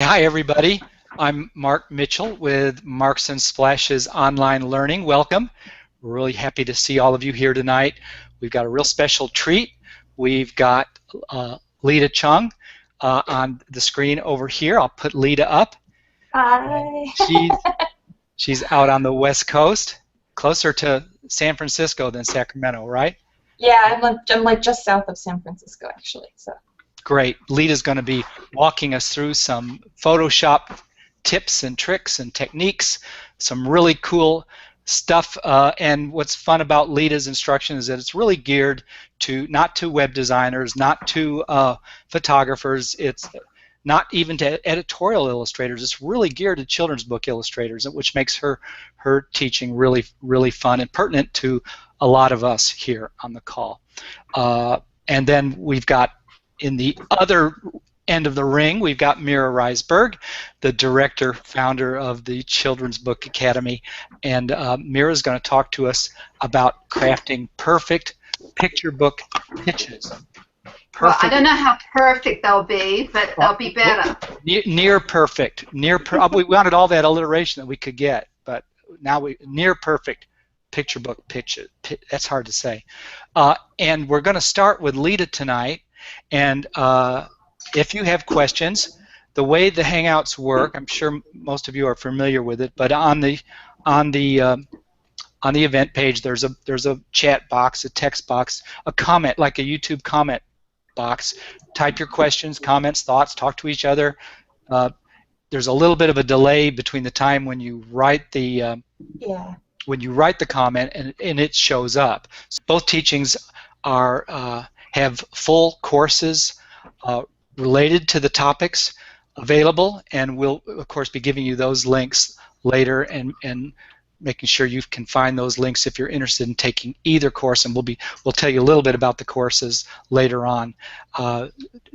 Hi, everybody. I'm Mark Mitchell with Marks and Splashes Online Learning. Welcome. We're really happy to see all of you here tonight. We've got a real special treat. We've got Leda Chung on the screen over here. I'll put Leda up. Hi. She's out on the West Coast, closer to San Francisco than Sacramento, right? Yeah, I'm like just south of San Francisco, actually. So. Great. Leda's going to be walking us through some Photoshop tips and tricks and techniques, some really cool stuff. And what's fun about Leda's instruction is that it's really geared to not to web designers, not to photographers. It's not even to editorial illustrators. It's really geared to children's book illustrators, which makes her teaching really, really fun and pertinent to a lot of us here on the call. And then we've got in the other end of the ring, we've got Mira Reisberg, the director, founder of the Children's Book Academy. And Mira is going to talk to us about crafting perfect picture book pitches. Well, I don't know how perfect they'll be, but they'll be better. Near perfect. We wanted all that alliteration that we could get, but now near perfect picture book pitches. That's hard to say. And we're going to start with Leda tonight. And if you have questions, the way the Hangouts work, I'm sure most of you are familiar with it, but on the event page, there's a chat box, a text box, a comment, like a YouTube comment box. Type your questions, comments, thoughts, talk to each other. There's a little bit of a delay between the time when you write the comment and it shows up. So both teachings have full courses related to the topics available, and we'll of course be giving you those links later and making sure you can find those links if you're interested in taking either course, and we'll tell you a little bit about the courses later on.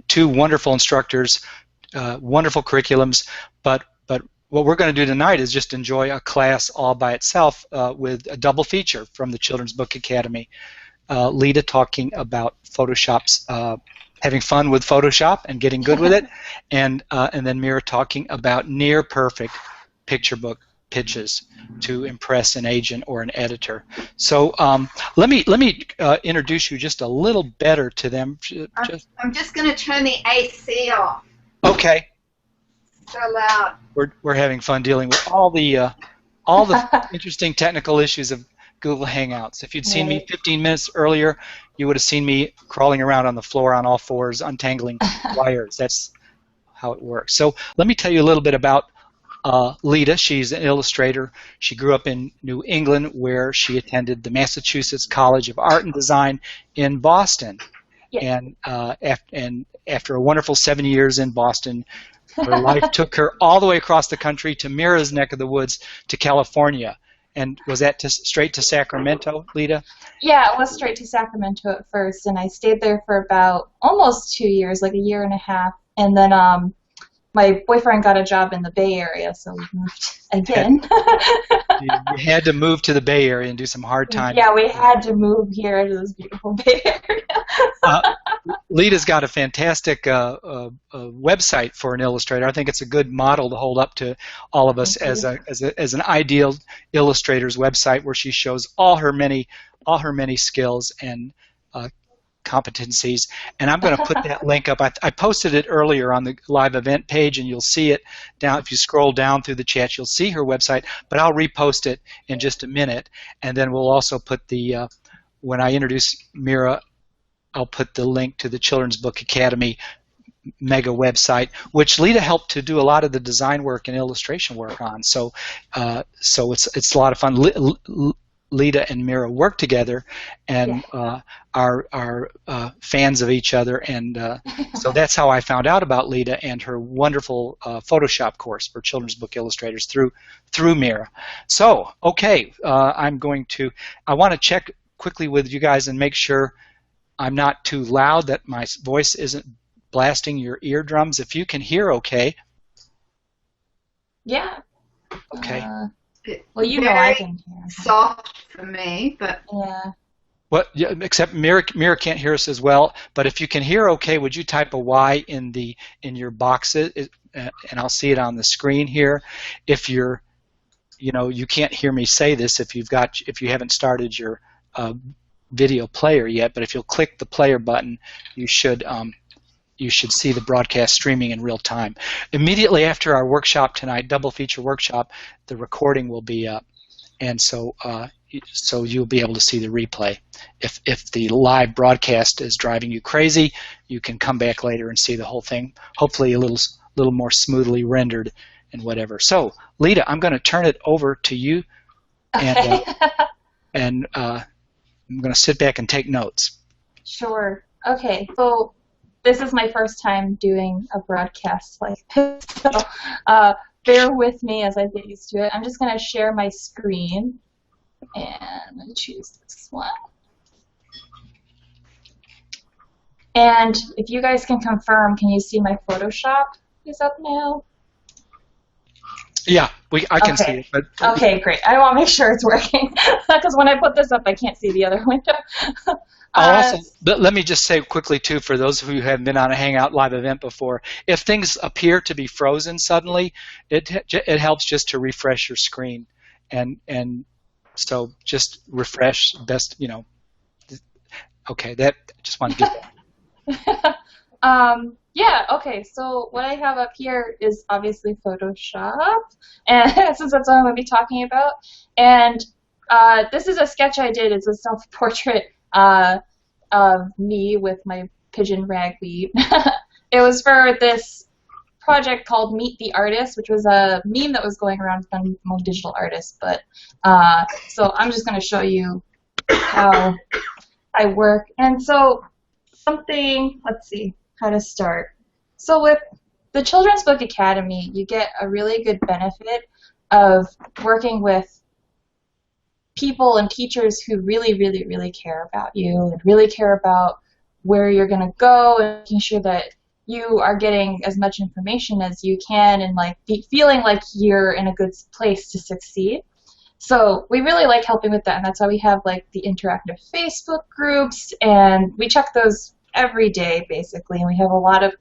Two wonderful instructors, wonderful curriculums, but what we're going to do tonight is just enjoy a class all by itself with a double feature from the Children's Book Academy. Leda talking about Photoshop's having fun with Photoshop and getting good with it, and then Mira talking about near perfect picture book pitches to impress an agent or an editor. So let me introduce you just a little better to them. I'm just going to turn the AC off. Okay. So loud. We're having fun dealing with all the interesting technical issues of Google Hangouts. If you'd seen me 15 minutes earlier, you would have seen me crawling around on the floor on all fours, untangling wires. That's how it works. So let me tell you a little bit about Leda. She's an illustrator. She grew up in New England, where she attended the Massachusetts College of Art and Design in Boston. Yeah. And after a wonderful 7 years in Boston, her life took her all the way across the country to Mira's neck of the woods, to California. And was that straight to Sacramento, Leda? Yeah, it was straight to Sacramento at first, and I stayed there for about almost 2 years, like a year and a half. And then my boyfriend got a job in the Bay Area, so we moved again. You had to move to the Bay Area and do some hard time. Yeah, we had to move here to this beautiful Bay Area. Leda's got a fantastic website for an illustrator. I think it's a good model to hold up to all of us as an ideal illustrator's website, where she shows all her many skills and competencies. And I'm going to put that link up. I posted it earlier on the live event page, and you'll see it down. If you scroll down through the chat, you'll see her website, but I'll repost it in just a minute. And then we'll also put the when I introduce Mira, I'll put the link to the Children's Book Academy mega website, which Leda helped to do a lot of the design work and illustration work on. So it's a lot of fun. Leda and Mira work together and are fans of each other, and so that's how I found out about Leda and her wonderful Photoshop course for children's book illustrators through Mira. So okay, I want to check quickly with you guys and make sure I'm not too loud, that my voice isn't blasting your eardrums. If you can hear okay. Yeah. Okay. Well, you know I can hear. Soft for me, but yeah. Well, yeah, except Mira can't hear us as well. But if you can hear okay, would you type a Y in your boxes? and I'll see it on the screen here. If you're, you can't hear me say this if you haven't started your video player yet, but if you'll click the player button, you should see the broadcast streaming in real time. Immediately after our workshop tonight, double feature workshop, the recording will be up, and so you'll be able to see the replay. If the live broadcast is driving you crazy, you can come back later and see the whole thing, hopefully a little more smoothly rendered and whatever. So, Leda, I'm going to turn it over to you, Okay. and I'm going to sit back and take notes. Sure. Okay. So this is my first time doing a broadcast like this, so bear with me as I get used to it. I'm just going to share my screen, and I'm going to choose this one. And if you guys can confirm, can you see my Photoshop is up now? Yeah, I can see it. But okay, great. I want to make sure it's working because when I put this up, I can't see the other window. Let me just say quickly, too, for those of you who haven't been on a Hangout Live event before, if things appear to be frozen suddenly, it helps just to refresh your screen. And so just refresh best, Okay, just want to get that. Yeah, okay, so what I have up here is obviously Photoshop, and since that's what I'm going to be talking about. And this is a sketch I did. It's a self-portrait of me with my pigeon ragweed. It was for this project called Meet the Artist, which was a meme that was going around from digital artists. But so I'm just going to show you how I work. And so let's see how to start. So with the Children's Book Academy, you get a really good benefit of working with people and teachers who really, really, really care about you and really care about where you're going to go and making sure that you are getting as much information as you can and feeling like you're in a good place to succeed. So we really like helping with that, and that's why we have the interactive Facebook groups, and we check those every day basically, and we have a lot of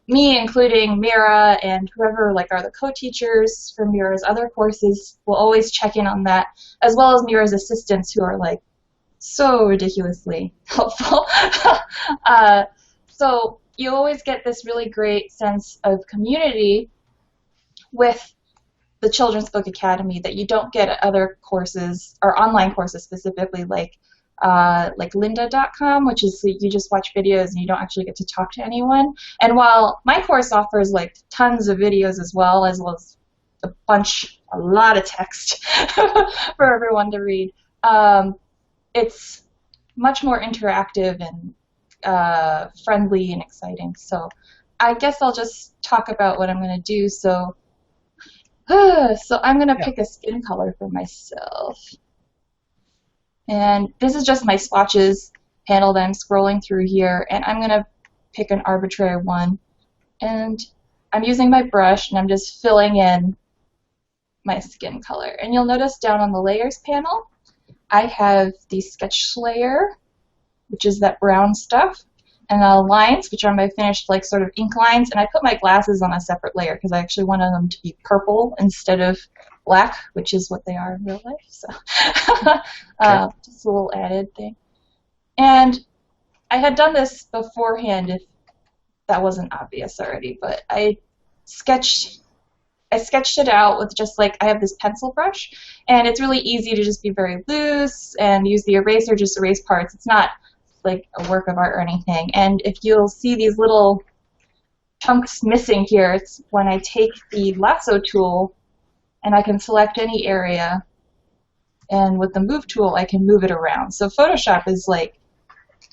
me, including Mira, and whoever are the co-teachers for Mira's other courses will always check in on that, as well as Mira's assistants who are so ridiculously helpful. So you always get this really great sense of community with the Children's Book Academy that you don't get at other courses, or online courses specifically, like lynda.com, which is you just watch videos and you don't actually get to talk to anyone. And while my course offers tons of videos as well as a lot of text for everyone to read, it's much more interactive and friendly and exciting. So I guess I'll just talk about what I'm going to do. So I'm going to pick a skin color for myself. And this is just my swatches panel that I'm scrolling through here, and I'm going to pick an arbitrary one. And I'm using my brush, and I'm just filling in my skin color. And you'll notice down on the layers panel, I have the sketch layer, which is that brown stuff, and the lines, which are my finished sort of ink lines. And I put my glasses on a separate layer because I actually wanted them to be purple instead of black, which is what they are in real life. So just a little added thing. And I had done this beforehand if that wasn't obvious already, but I sketched it out with just I have this pencil brush, and it's really easy to just be very loose and use the eraser, just erase parts. It's not a work of art or anything. And if you'll see these little chunks missing here, it's when I take the lasso tool and I can select any area, and with the move tool I can move it around. So Photoshop is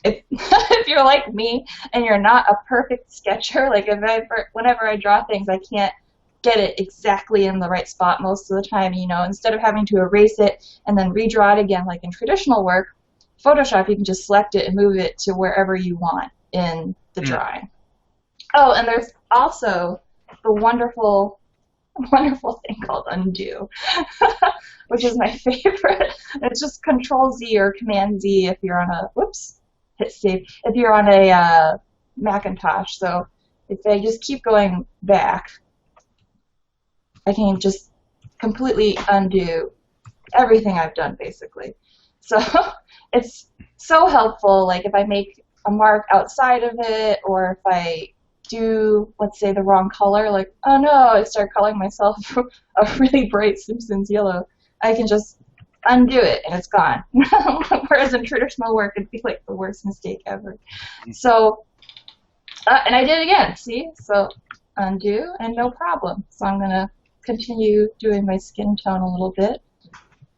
if if you're like me and you're not a perfect sketcher, whenever I draw things I can't get it exactly in the right spot most of the time, instead of having to erase it and then redraw it again like in traditional work, Photoshop you can just select it and move it to wherever you want in the drawing. Oh, and there's also the wonderful thing called undo, which is my favorite. It's just Control Z or Command Z if you're on a hit save if you're on a Macintosh. So if I just keep going back, I can just completely undo everything I've done, basically. So it's so helpful, like if I make a mark outside of it, or if I do, let's say, the wrong color, like, oh no, I start coloring myself a really bright Simpsons yellow, I can just undo it and it's gone. Whereas in traditional work, it'd be like the worst mistake ever. So, and I did it again, see? So undo and no problem. So I'm going to continue doing my skin tone a little bit.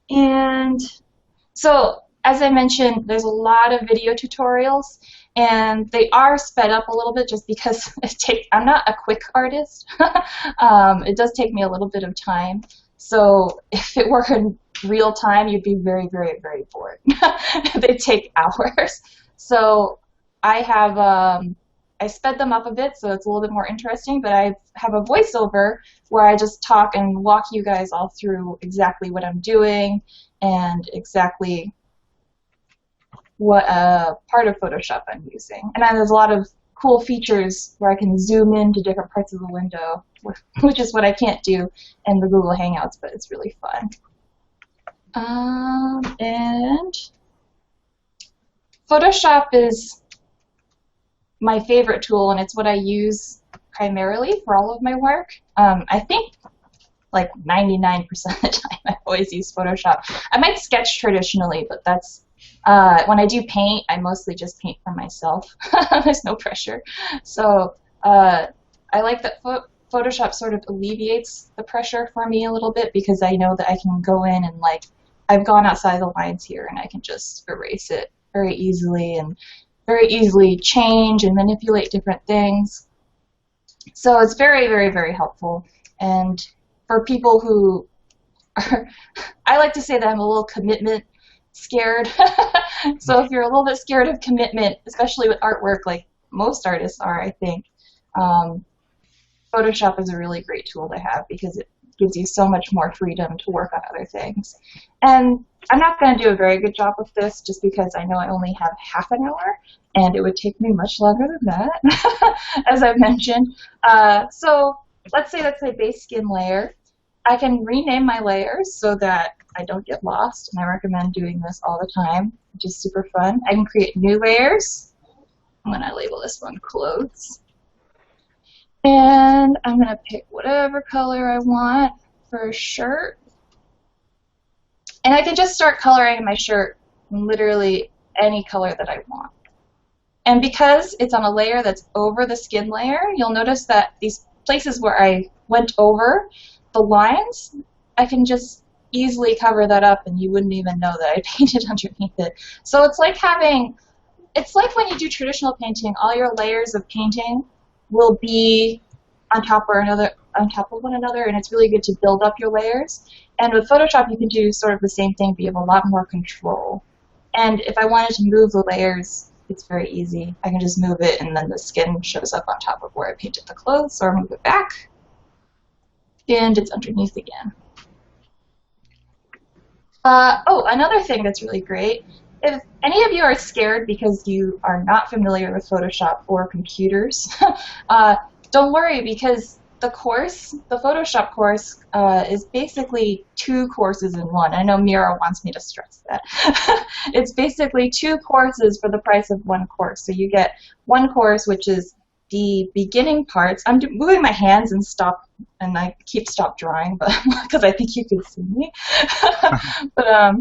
And so, as I mentioned, there's a lot of video tutorials, and they are sped up a little bit just because I'm not a quick artist. It does take me a little bit of time. So if it were in real time, you'd be very, very, very bored. They take hours. So I have I sped them up a bit so it's a little bit more interesting, but I have a voiceover where I just talk and walk you guys all through exactly what I'm doing and exactly what part of Photoshop I'm using. And then there's a lot of cool features where I can zoom into different parts of the window, which is what I can't do in the Google Hangouts, but it's really fun. And Photoshop is my favorite tool, and it's what I use primarily for all of my work. I think like 99% of the time I always use Photoshop. I might sketch traditionally, but that's when I do paint, I mostly just paint for myself. There's no pressure. So I like that Photoshop sort of alleviates the pressure for me a little bit, because I know that I can go in and, like, I've gone outside the lines here and I can just erase it very easily and very easily change and manipulate different things. So it's very, very, very helpful. And for people who are, I like to say that I'm a little commitment scared. So if you're a little bit scared of commitment, especially with artwork, like most artists are, I think, Photoshop is a really great tool to have because it gives you so much more freedom to work on other things. And I'm not going to do a very good job with this just because I know I only have half an hour, and it would take me much longer than that, as I've mentioned. So let's say that's my base skin layer. I can rename my layers so that I don't get lost, and I recommend doing this all the time, which is super fun. I can create new layers. I'm going to label this one clothes. And I'm going to pick whatever color I want for a shirt. And I can just start coloring my shirt literally any color that I want. And because it's on a layer that's over the skin layer, you'll notice that these places where I went over the lines, I can just easily cover that up and you wouldn't even know that I painted underneath it. So it's like when you do traditional painting, all your layers of painting will be on top of one another, and it's really good to build up your layers. And with Photoshop, you can do sort of the same thing, but you have a lot more control. And if I wanted to move the layers, it's very easy. I can just move it, and then the skin shows up on top of where I painted the clothes, or move it back, and it's underneath again. Oh, another thing that's really great, if any of you are scared because you are not familiar with Photoshop or computers, don't worry, because the Photoshop course, is basically 2 courses in one. I know Mira wants me to stress that. It's basically 2 courses for the price of 1 course. So you get 1 course, which is the beginning parts. I'm moving my hands and I keep stop drawing, but because I think you can see me. But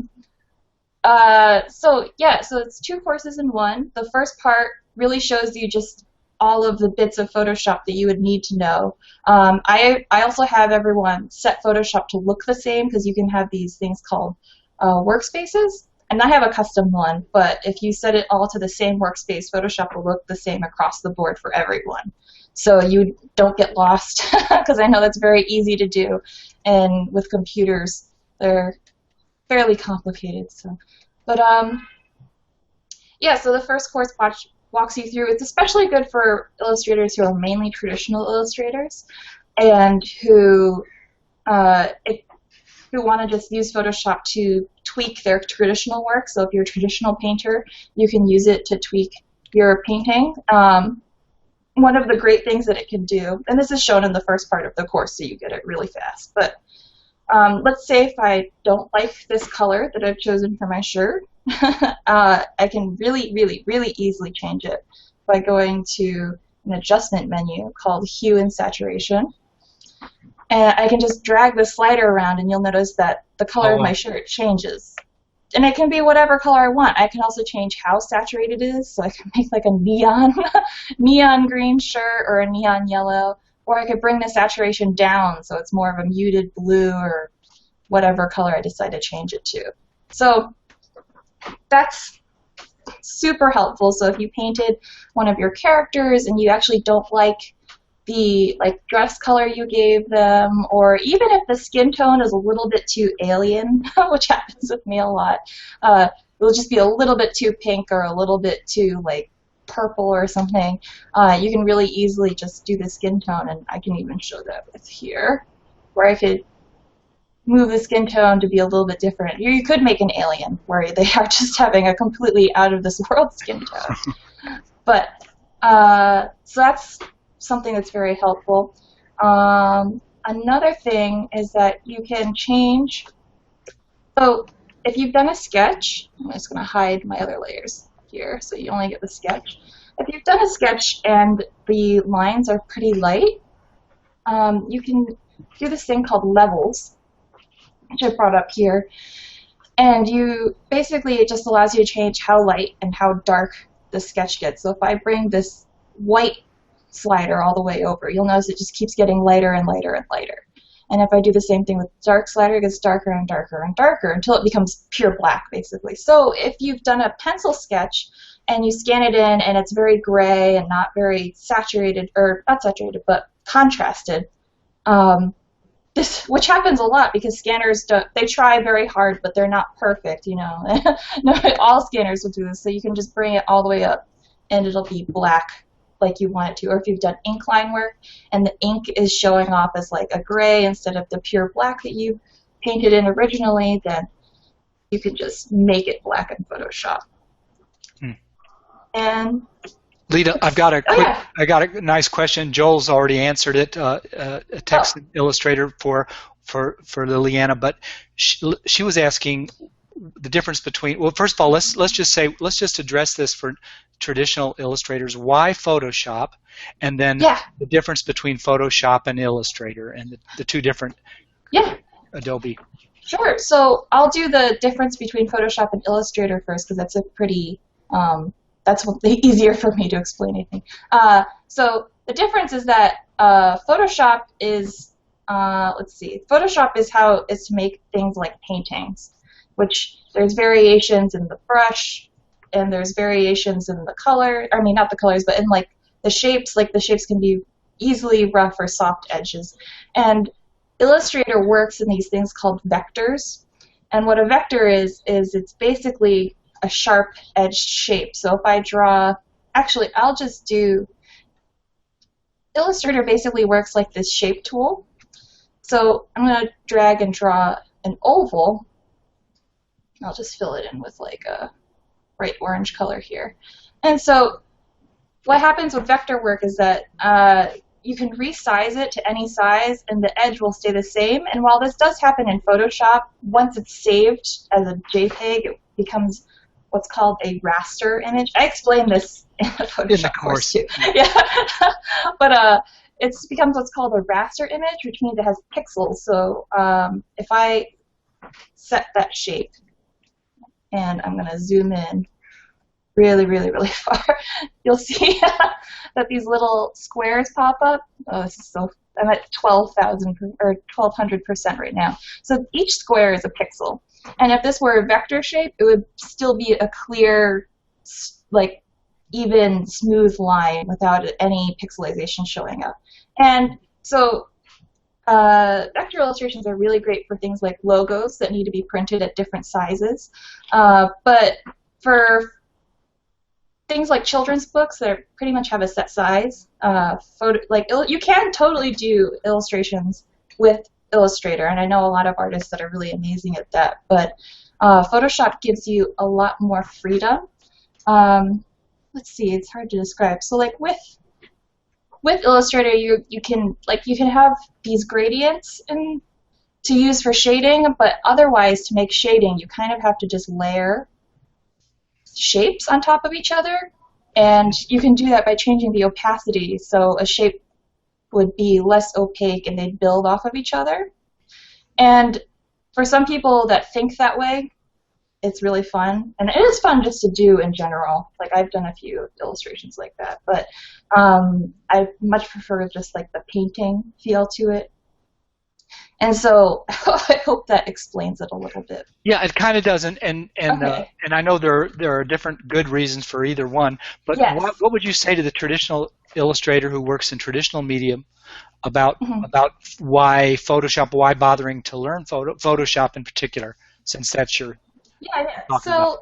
so it's 2 courses in one. The first part really shows you just all of the bits of Photoshop that you would need to know. I also have everyone set Photoshop to look the same, because you can have these things called workspaces. And I have a custom one, but if you set it all to the same workspace, Photoshop will look the same across the board for everyone. So you don't get lost, because I know that's very easy to do. And with computers, they're fairly complicated. So, but yeah, so the first course walks you through. It's especially good for illustrators who are mainly traditional illustrators and who want to just use Photoshop to tweak their traditional work. So if you're a traditional painter, you can use it to tweak your painting. And one of the great things that it can do, and this is shown in the first part of the course, so you get it really fast, but let's say if I don't like this color that I've chosen for my shirt, I can really, really, really easily change it by going to an adjustment menu called Hue and Saturation. And I can just drag the slider around, and you'll notice that the color of my shirt changes. And it can be whatever color I want. I can also change how saturated it is, so I can make like a neon green shirt or a neon yellow, or I could bring the saturation down so it's more of a muted blue or whatever color I decide to change it to. So that's super helpful. So if you painted one of your characters and you actually don't like the dress color you gave them, or even if the skin tone is a little bit too alien, which happens with me a lot, it'll just be a little bit too pink or a little bit too purple or something, you can really easily just do the skin tone, and I can even show that with here, where I could move the skin tone to be a little bit different. You could make an alien where they are just having a completely out of this world skin tone. But so that's something that's very helpful. Another thing is that you can change, so if you've done a sketch, I'm just going to hide my other layers here so you only get the sketch. If you've done a sketch and the lines are pretty light, you can do this thing called levels, which I brought up here, and you basically, it just allows you to change how light and how dark the sketch gets. So if I bring this white slider all the way over, you'll notice it just keeps getting lighter and lighter and lighter. And if I do the same thing with dark slider, it gets darker and darker and darker until it becomes pure black, basically. So if you've done a pencil sketch and you scan it in and it's very gray and not very saturated, or not saturated, but contrasted, which happens a lot because scanners they try very hard, but they're not perfect, you know. All scanners will do this, so you can just bring it all the way up and it'll be black like you want it to. Or if you've done ink line work and the ink is showing off as like a gray instead of the pure black that you painted in originally, then you can just make it black in Photoshop. And Leda, I've got a I got a nice question. Joel's already answered it. A text illustrator for Liliana, but she was asking the difference between. Well, first of all, let's just address this for traditional illustrators. Why Photoshop, and then the difference between Photoshop and Illustrator, and the two different Adobe. Sure. So I'll do the difference between Photoshop and Illustrator first, because that's a pretty that's easier for me to explain, I think. So the difference is that Photoshop is, Photoshop is how is to make things like paintings, which there's variations in the brush, and there's variations in the color, I mean, not the colors, but in the shapes can be easily rough or soft edges. And Illustrator works in these things called vectors. And what a vector is it's basically a sharp-edged shape. So if I draw, actually, I'll just do, Illustrator basically works like this shape tool. So I'm going to drag and draw an oval. I'll just fill it in with like a bright orange color here. And so what happens with vector work is that you can resize it to any size and the edge will stay the same. And while this does happen in Photoshop, once it's saved as a JPEG, it becomes what's called a raster image. I explained this in the Photoshop course too. Yeah, but it becomes what's called a raster image, which means it has pixels. So if I set that shape, and I'm going to zoom in really, really, really far, you'll see that these little squares pop up. Oh, this is so, I'm at 12,000 or 1,200% right now. So each square is a pixel. And if this were a vector shape, it would still be a clear, like, even, smooth line without any pixelization showing up. And so vector illustrations are really great for things like logos that need to be printed at different sizes. But for things like children's books that pretty much have a set size, you can totally do illustrations with Illustrator, and I know a lot of artists that are really amazing at that, but Photoshop gives you a lot more freedom. Let's see, it's hard to describe. So like with with Illustrator, you can have these gradients to use for shading, but otherwise to make shading, you kind of have to just layer shapes on top of each other, and you can do that by changing the opacity. So a shape would be less opaque and they'd build off of each other. And for some people that think that way, it's really fun. And it is fun just to do in general. Like, I've done a few illustrations like that, but I much prefer just like the painting feel to it. And so I hope that explains it a little bit. Yeah, it kind of does, and Okay. I know there are different good reasons for either one. But Yes. what would you say to the traditional illustrator who works in traditional medium about why Photoshop, why bothering to learn Photoshop in particular, since that's your Yeah. talking about?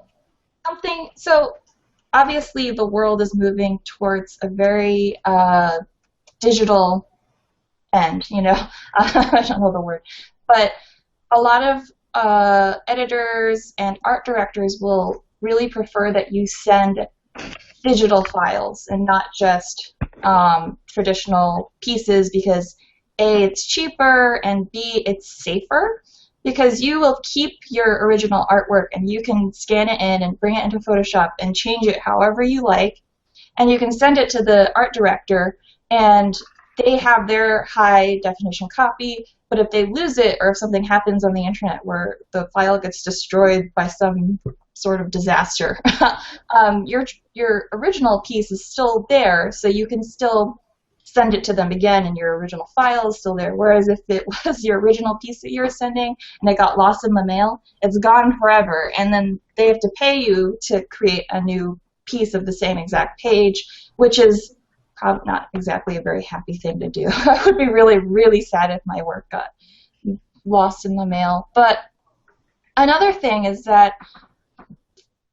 So obviously the world is moving towards a very digital end, I don't know the word, but a lot of editors and art directors will really prefer that you send digital files and not just traditional pieces, because A, it's cheaper, and B, it's safer, because you will keep your original artwork and you can scan it in and bring it into Photoshop and change it however you like, and you can send it to the art director and they have their high definition copy, but if they lose it or if something happens on the internet where the file gets destroyed by some sort of disaster, your original piece is still there, so you can still send it to them again and your original file is still there. Whereas if it was your original piece that you were sending and it got lost in the mail, it's gone forever, and then they have to pay you to create a new piece of the same exact page, which is probably not exactly a very happy thing to do. I would be really, really sad if my work got lost in the mail. But another thing is that,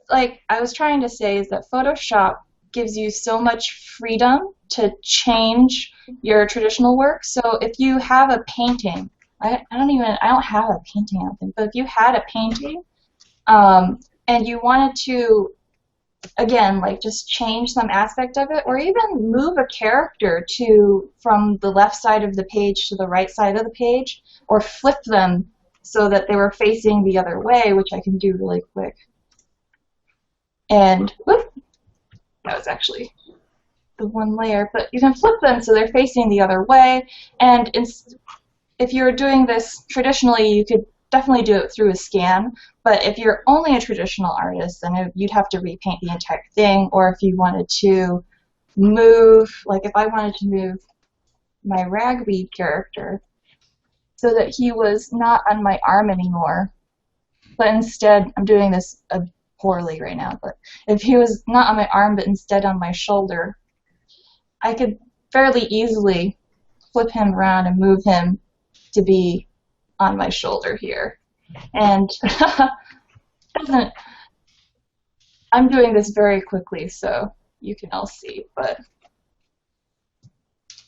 like I was trying to say, is that Photoshop gives you so much freedom to change your traditional work. So if you have a painting, I don't have a painting, I don't think, but if you had a painting and you wanted to, again, like just change some aspect of it, or even move a character from the left side of the page to the right side of the page, or flip them so that they were facing the other way, which I can do really quick. And whoop, that was actually the one layer, but you can flip them so they're facing the other way. And if you're doing this traditionally, you could definitely do it through a scan, but if you're only a traditional artist, then you'd have to repaint the entire thing. Or if you wanted to move, like if I wanted to move my ragweed character so that he was not on my arm anymore, but instead, I'm doing this poorly right now, but if he was not on my arm but instead on my shoulder, I could fairly easily flip him around and move him to be on my shoulder here. And I'm doing this very quickly so you can all see, but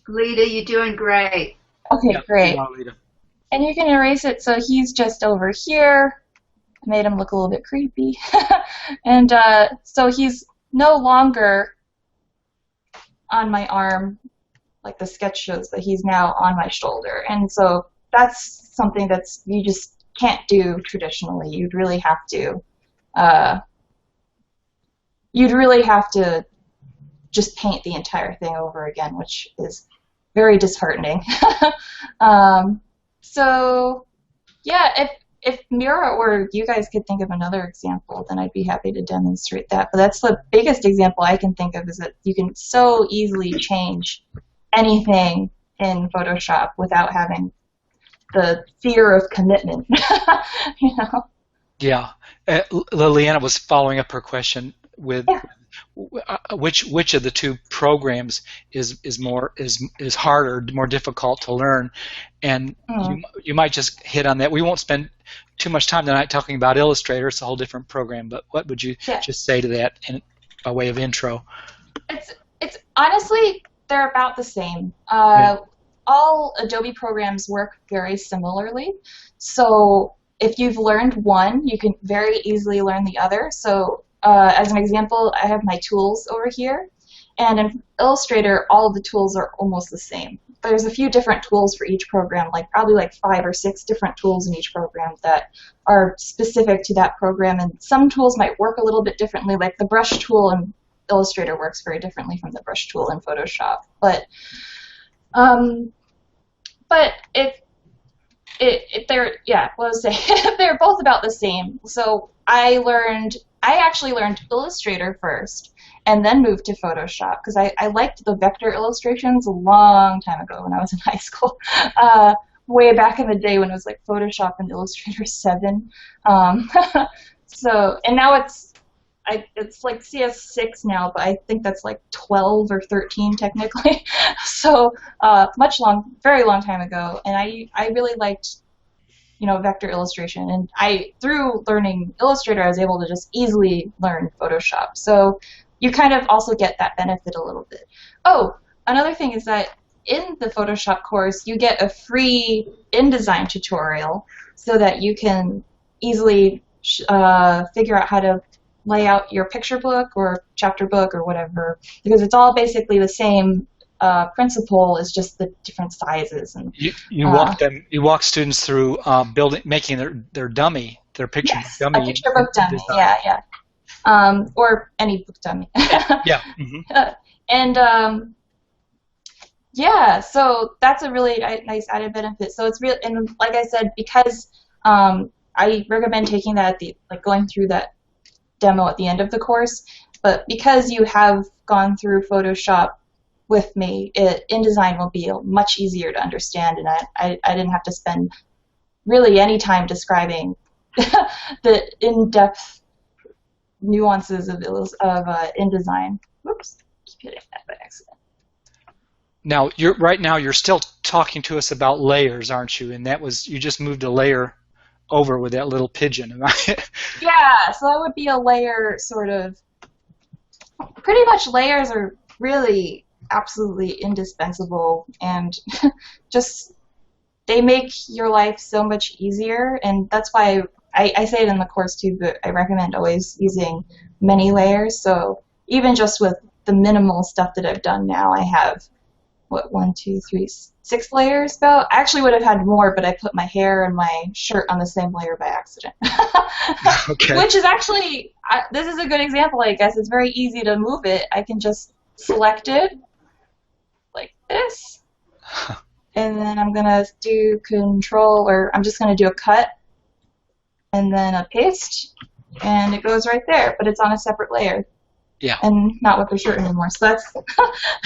Leda, you're doing great. okay, Yeah, great. Leda. And you can erase it so he's just over here. I made him look a little bit creepy. And so he's no longer on my arm like the sketch shows, that he's now on my shoulder. And so that's something that's you just can't do traditionally. You'd really have to just paint the entire thing over again, which is very disheartening. So yeah, if Mira or you guys could think of another example, then I'd be happy to demonstrate that. But that's the biggest example I can think of, is that you can so easily change anything in Photoshop without having the fear of commitment. You know? Yeah. Liliana was following up her question with which of the two programs is harder, more difficult to learn, and you might just hit on that. We won't spend too much time tonight talking about Illustrator. It's a whole different program. But what would you just say to that by way of intro? It's honestly, they're about the same. All Adobe programs work very similarly. So if you've learned one, you can very easily learn the other. So as an example, I have my tools over here. And in Illustrator, all of the tools are almost the same. There's a few different tools for each program, like probably like 5 or 6 different tools in each program that are specific to that program. And some tools might work a little bit differently, like the brush tool in Illustrator works very differently from the brush tool in Photoshop. But if they're, yeah, what was I saying? They're both about the same. So I actually learned Illustrator first and then moved to Photoshop because I liked the vector illustrations a long time ago when I was in high school. Way back in the day when it was like Photoshop and Illustrator 7. So, and now it's like CS6 now, but I think that's like 12 or 13 technically. So very long time ago, and I really liked, vector illustration, and through learning Illustrator, I was able to just easily learn Photoshop. So you kind of also get that benefit a little bit. Oh, another thing is that in the Photoshop course, you get a free InDesign tutorial so that you can easily figure out how to lay out your picture book or chapter book or whatever, because it's all basically the same principle, is just the different sizes. And you walk students through making their dummy, their picture dummy. A picture book dummy, yeah. Or any book dummy. Yeah. Mm-hmm. And yeah, so that's a really nice added benefit. So it's real, and like I said, because I recommend taking that going through that demo at the end of the course. But because you have gone through Photoshop with me, InDesign will be much easier to understand, and I didn't have to spend really any time describing the in-depth nuances of InDesign. Whoops, keep hitting that by accident. Now, you're still talking to us about layers, aren't you? And that was, you just moved a layer over with that little pigeon. Yeah, so that would be a layer sort of. Pretty much layers are really absolutely indispensable, and just they make your life so much easier, and that's why I say it in the course too, but I recommend always using many layers. So even just with the minimal stuff that I've done now, I have, what, 1, 2, 3, 6 layers about. I actually would have had more, but I put my hair and my shirt on the same layer by accident. Okay. Which is actually, this is a good example, I guess. It's very easy to move it. I can just select it like this, and then I'm going to do control, or I'm just going to do a cut, and then a paste, and it goes right there, but it's on a separate layer. Yeah. And not with the shirt anymore. So that's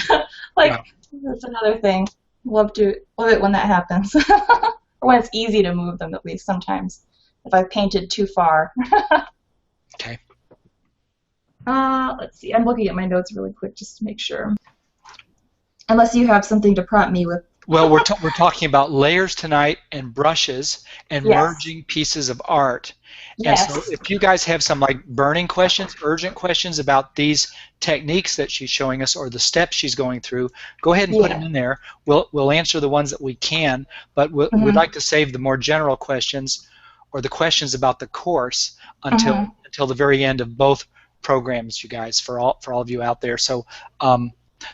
that's another thing. Love it when that happens. Or when it's easy to move them, at least sometimes. If I've painted too far. Okay. Let's see. I'm looking at my notes really quick just to make sure. Unless you have something to prompt me with. Well, we're talking about layers tonight and brushes and merging pieces of art. Yes. And so if you guys have some burning questions, urgent questions about these techniques that she's showing us or the steps she's going through, go ahead and put them in there. We'll answer the ones that we can, but we'd like to save the more general questions or the questions about the course until the very end of both programs, you guys, for all of you out there. So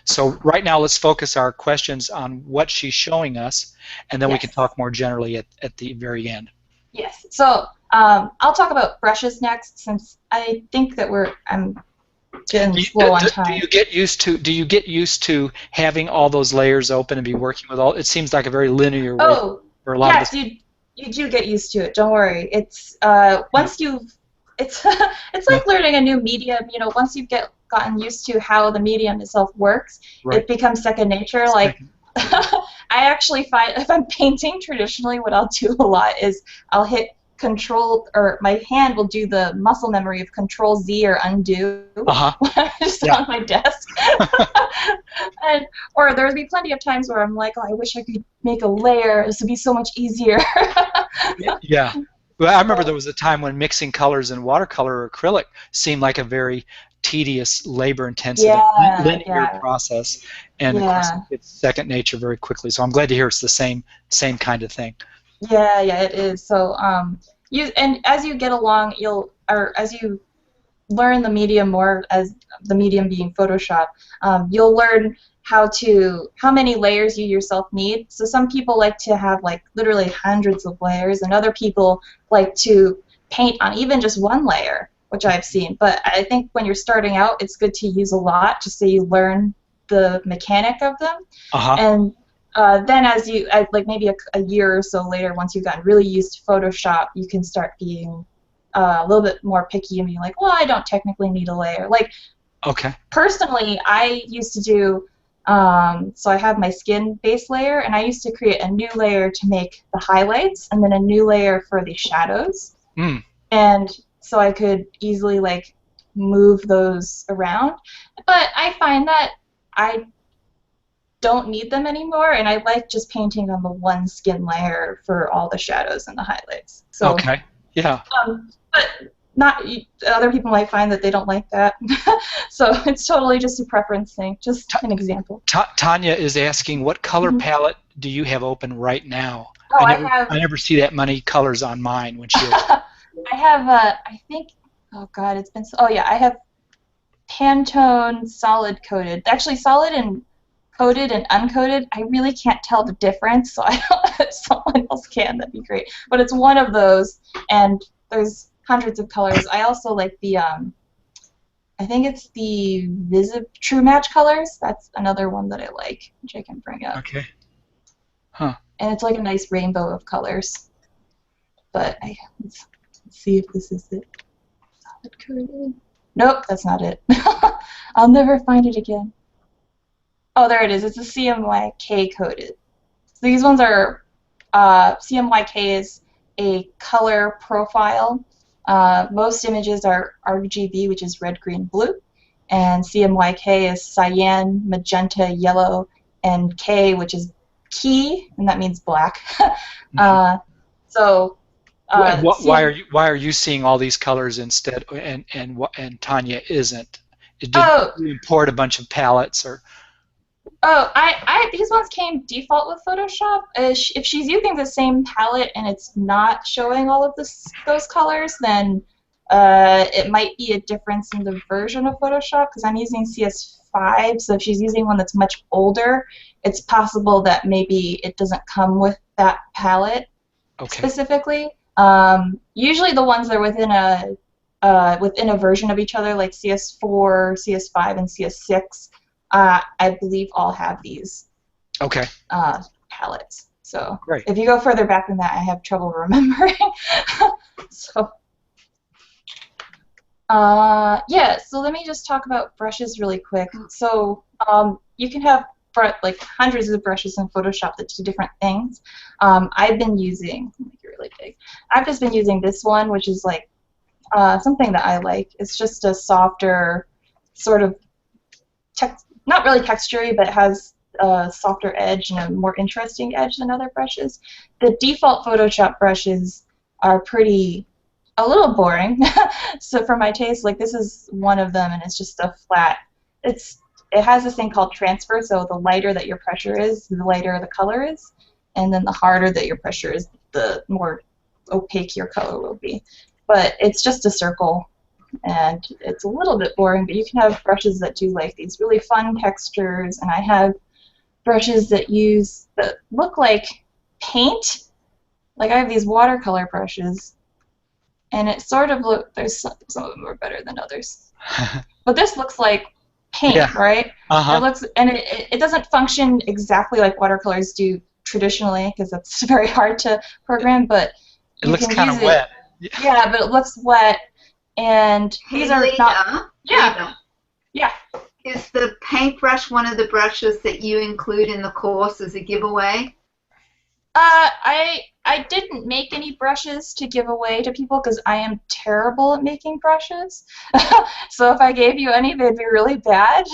so right now let's focus our questions on what she's showing us, and then we can talk more generally at the very end. Yes. So I'll talk about brushes next, since I think that I'm getting slow on time. Do you get used to having all those layers open and be working with all? It seems like a very linear way for a lot of us. You do get used to it. Don't worry. It's once you've it's like learning a new medium. Once you've gotten used to how the medium itself works, it becomes second nature. I actually find if I'm painting traditionally, what I'll do a lot is I'll hit Control, or my hand will do the muscle memory of Control Z or undo when I'm just on my desk. Or there'll be plenty of times where I'm like, oh, I wish I could make a layer. This would be so much easier. Yeah. Well, I remember there was a time when mixing colors in watercolor or acrylic seemed like a very tedious, labor-intensive, linear process, and of course it's second nature very quickly. So I'm glad to hear it's the same kind of thing. Yeah, it is. So and as you get along, as you learn the medium more, as the medium being Photoshop, you'll learn how many layers you yourself need. So some people like to have like literally hundreds of layers, and other people like to paint on even just one layer, which I've seen. But I think when you're starting out, it's good to use a lot just so you learn the mechanic of them. And then like maybe a year or so later, once you've gotten really used to Photoshop, you can start being a little bit more picky and being like, well, I don't technically need a layer. Like, personally, I used to do, so I have my skin base layer, and I used to create a new layer to make the highlights, and then a new layer for the shadows. And so I could easily like move those around. But I find that I don't need them anymore, and I like just painting on the one skin layer for all the shadows and the highlights. So, but not other people might find that they don't like that. So it's totally just a preference thing. Just an example. Tanya is asking, what color palette do you have open right now? Oh, I never see that many colors on mine when she. I have I think. Oh God, it's been. Oh yeah, I have Pantone solid coated. Actually, solid and coated and uncoated, I really can't tell the difference, so I don't, if someone else can, that'd be great. But it's one of those, and there's hundreds of colors. I also like the, I think it's the True Match colors. That's another one that I like, which I can bring up. Okay. And it's like a nice rainbow of colors. But let's see if this is it. Solid coated. Nope, that's not it. I'll never find it again. Oh, there it is. It's a CMYK coated. So these ones are, CMYK is a color profile. Most images are RGB, which is red, green, blue. And CMYK is cyan, magenta, yellow, and K, which is key, and that means black. Why are you seeing all these colors instead, and Tanya isn't? Did you import a bunch of palettes or? Oh, these ones came default with Photoshop. If she's using the same palette and it's not showing all of those colors, then it might be a difference in the version of Photoshop, because I'm using CS5, so if she's using one that's much older, it's possible that maybe it doesn't come with that palette specifically. Usually the ones that are within a version of each other, like CS4, CS5, and CS6, I believe all have these palettes. So if you go further back than that, I have trouble remembering. So so let me just talk about brushes really quick. So you can have like hundreds of brushes in Photoshop that do different things. I've been using, let me make it really big. I've just been using this one, which is like something that I like. It's just a softer sort of not really textury, but has a softer edge and a more interesting edge than other brushes. The default Photoshop brushes are a little boring. So for my taste, like this is one of them, and it's just a flat. It has this thing called transfer, so the lighter that your pressure is, the lighter the color is, and then the harder that your pressure is, the more opaque your color will be. But it's just a circle, and it's a little bit boring, but you can have brushes that do like these really fun textures, and I have brushes that look like paint. Like I have these watercolor brushes, and it sort of there's some of them are better than others. But this looks like paint, right? It looks, and it doesn't function exactly like watercolors do traditionally, because that's very hard to program, but it looks kind of wet. Yeah, but it looks wet. And these are not. Yeah. Yeah. Is the paintbrush one of the brushes that you include in the course as a giveaway? I didn't make any brushes to give away to people because I am terrible at making brushes. So if I gave you any, they'd be really bad.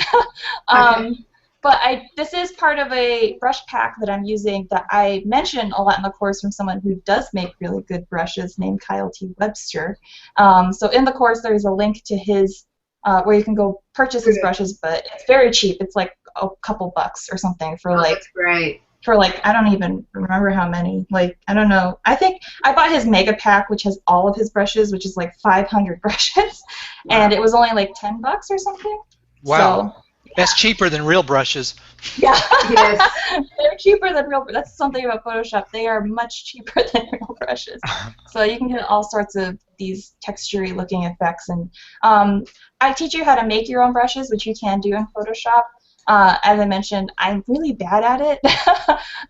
But this is part of a brush pack that I'm using that I mention a lot in the course from someone who does make really good brushes named Kyle T. Webster. So in the course there's a link to his, where you can go purchase his brushes, but it's very cheap. It's like a couple bucks or something for like that's great. for like, I don't even remember how many. Like, I don't know. I think I bought his mega pack, which has all of his brushes, which is like 500 brushes, and it was only like $10 or something. Wow. So, That's cheaper than real brushes. yeah. Yes. They're cheaper than real. That's something about Photoshop. They are much cheaper than real brushes. So you can get all sorts of these textury looking effects. And I teach you how to make your own brushes, which you can do in Photoshop. As I mentioned, I'm really bad at it.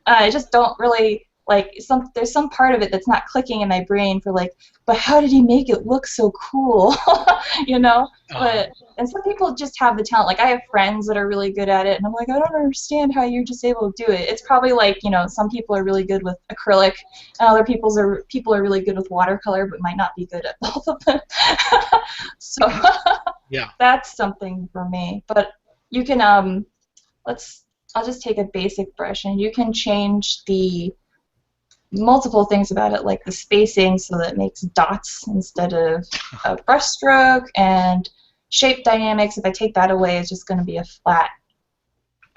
I just don't really like there's some part of it that's not clicking in my brain for like, but how did he make it look so cool? You know? And some people just have the talent. Like I have friends that are really good at it, and I'm like, I don't understand how you're just able to do it. It's probably like, you know, some people are really good with acrylic, and other people are really good with watercolor, but might not be good at both of them. So Yeah. that's something for me. But you can I'll just take a basic brush, and you can change the multiple things about it, like the spacing so that it makes dots instead of a brush stroke, and shape dynamics. If I take that away, it's just going to be a flat,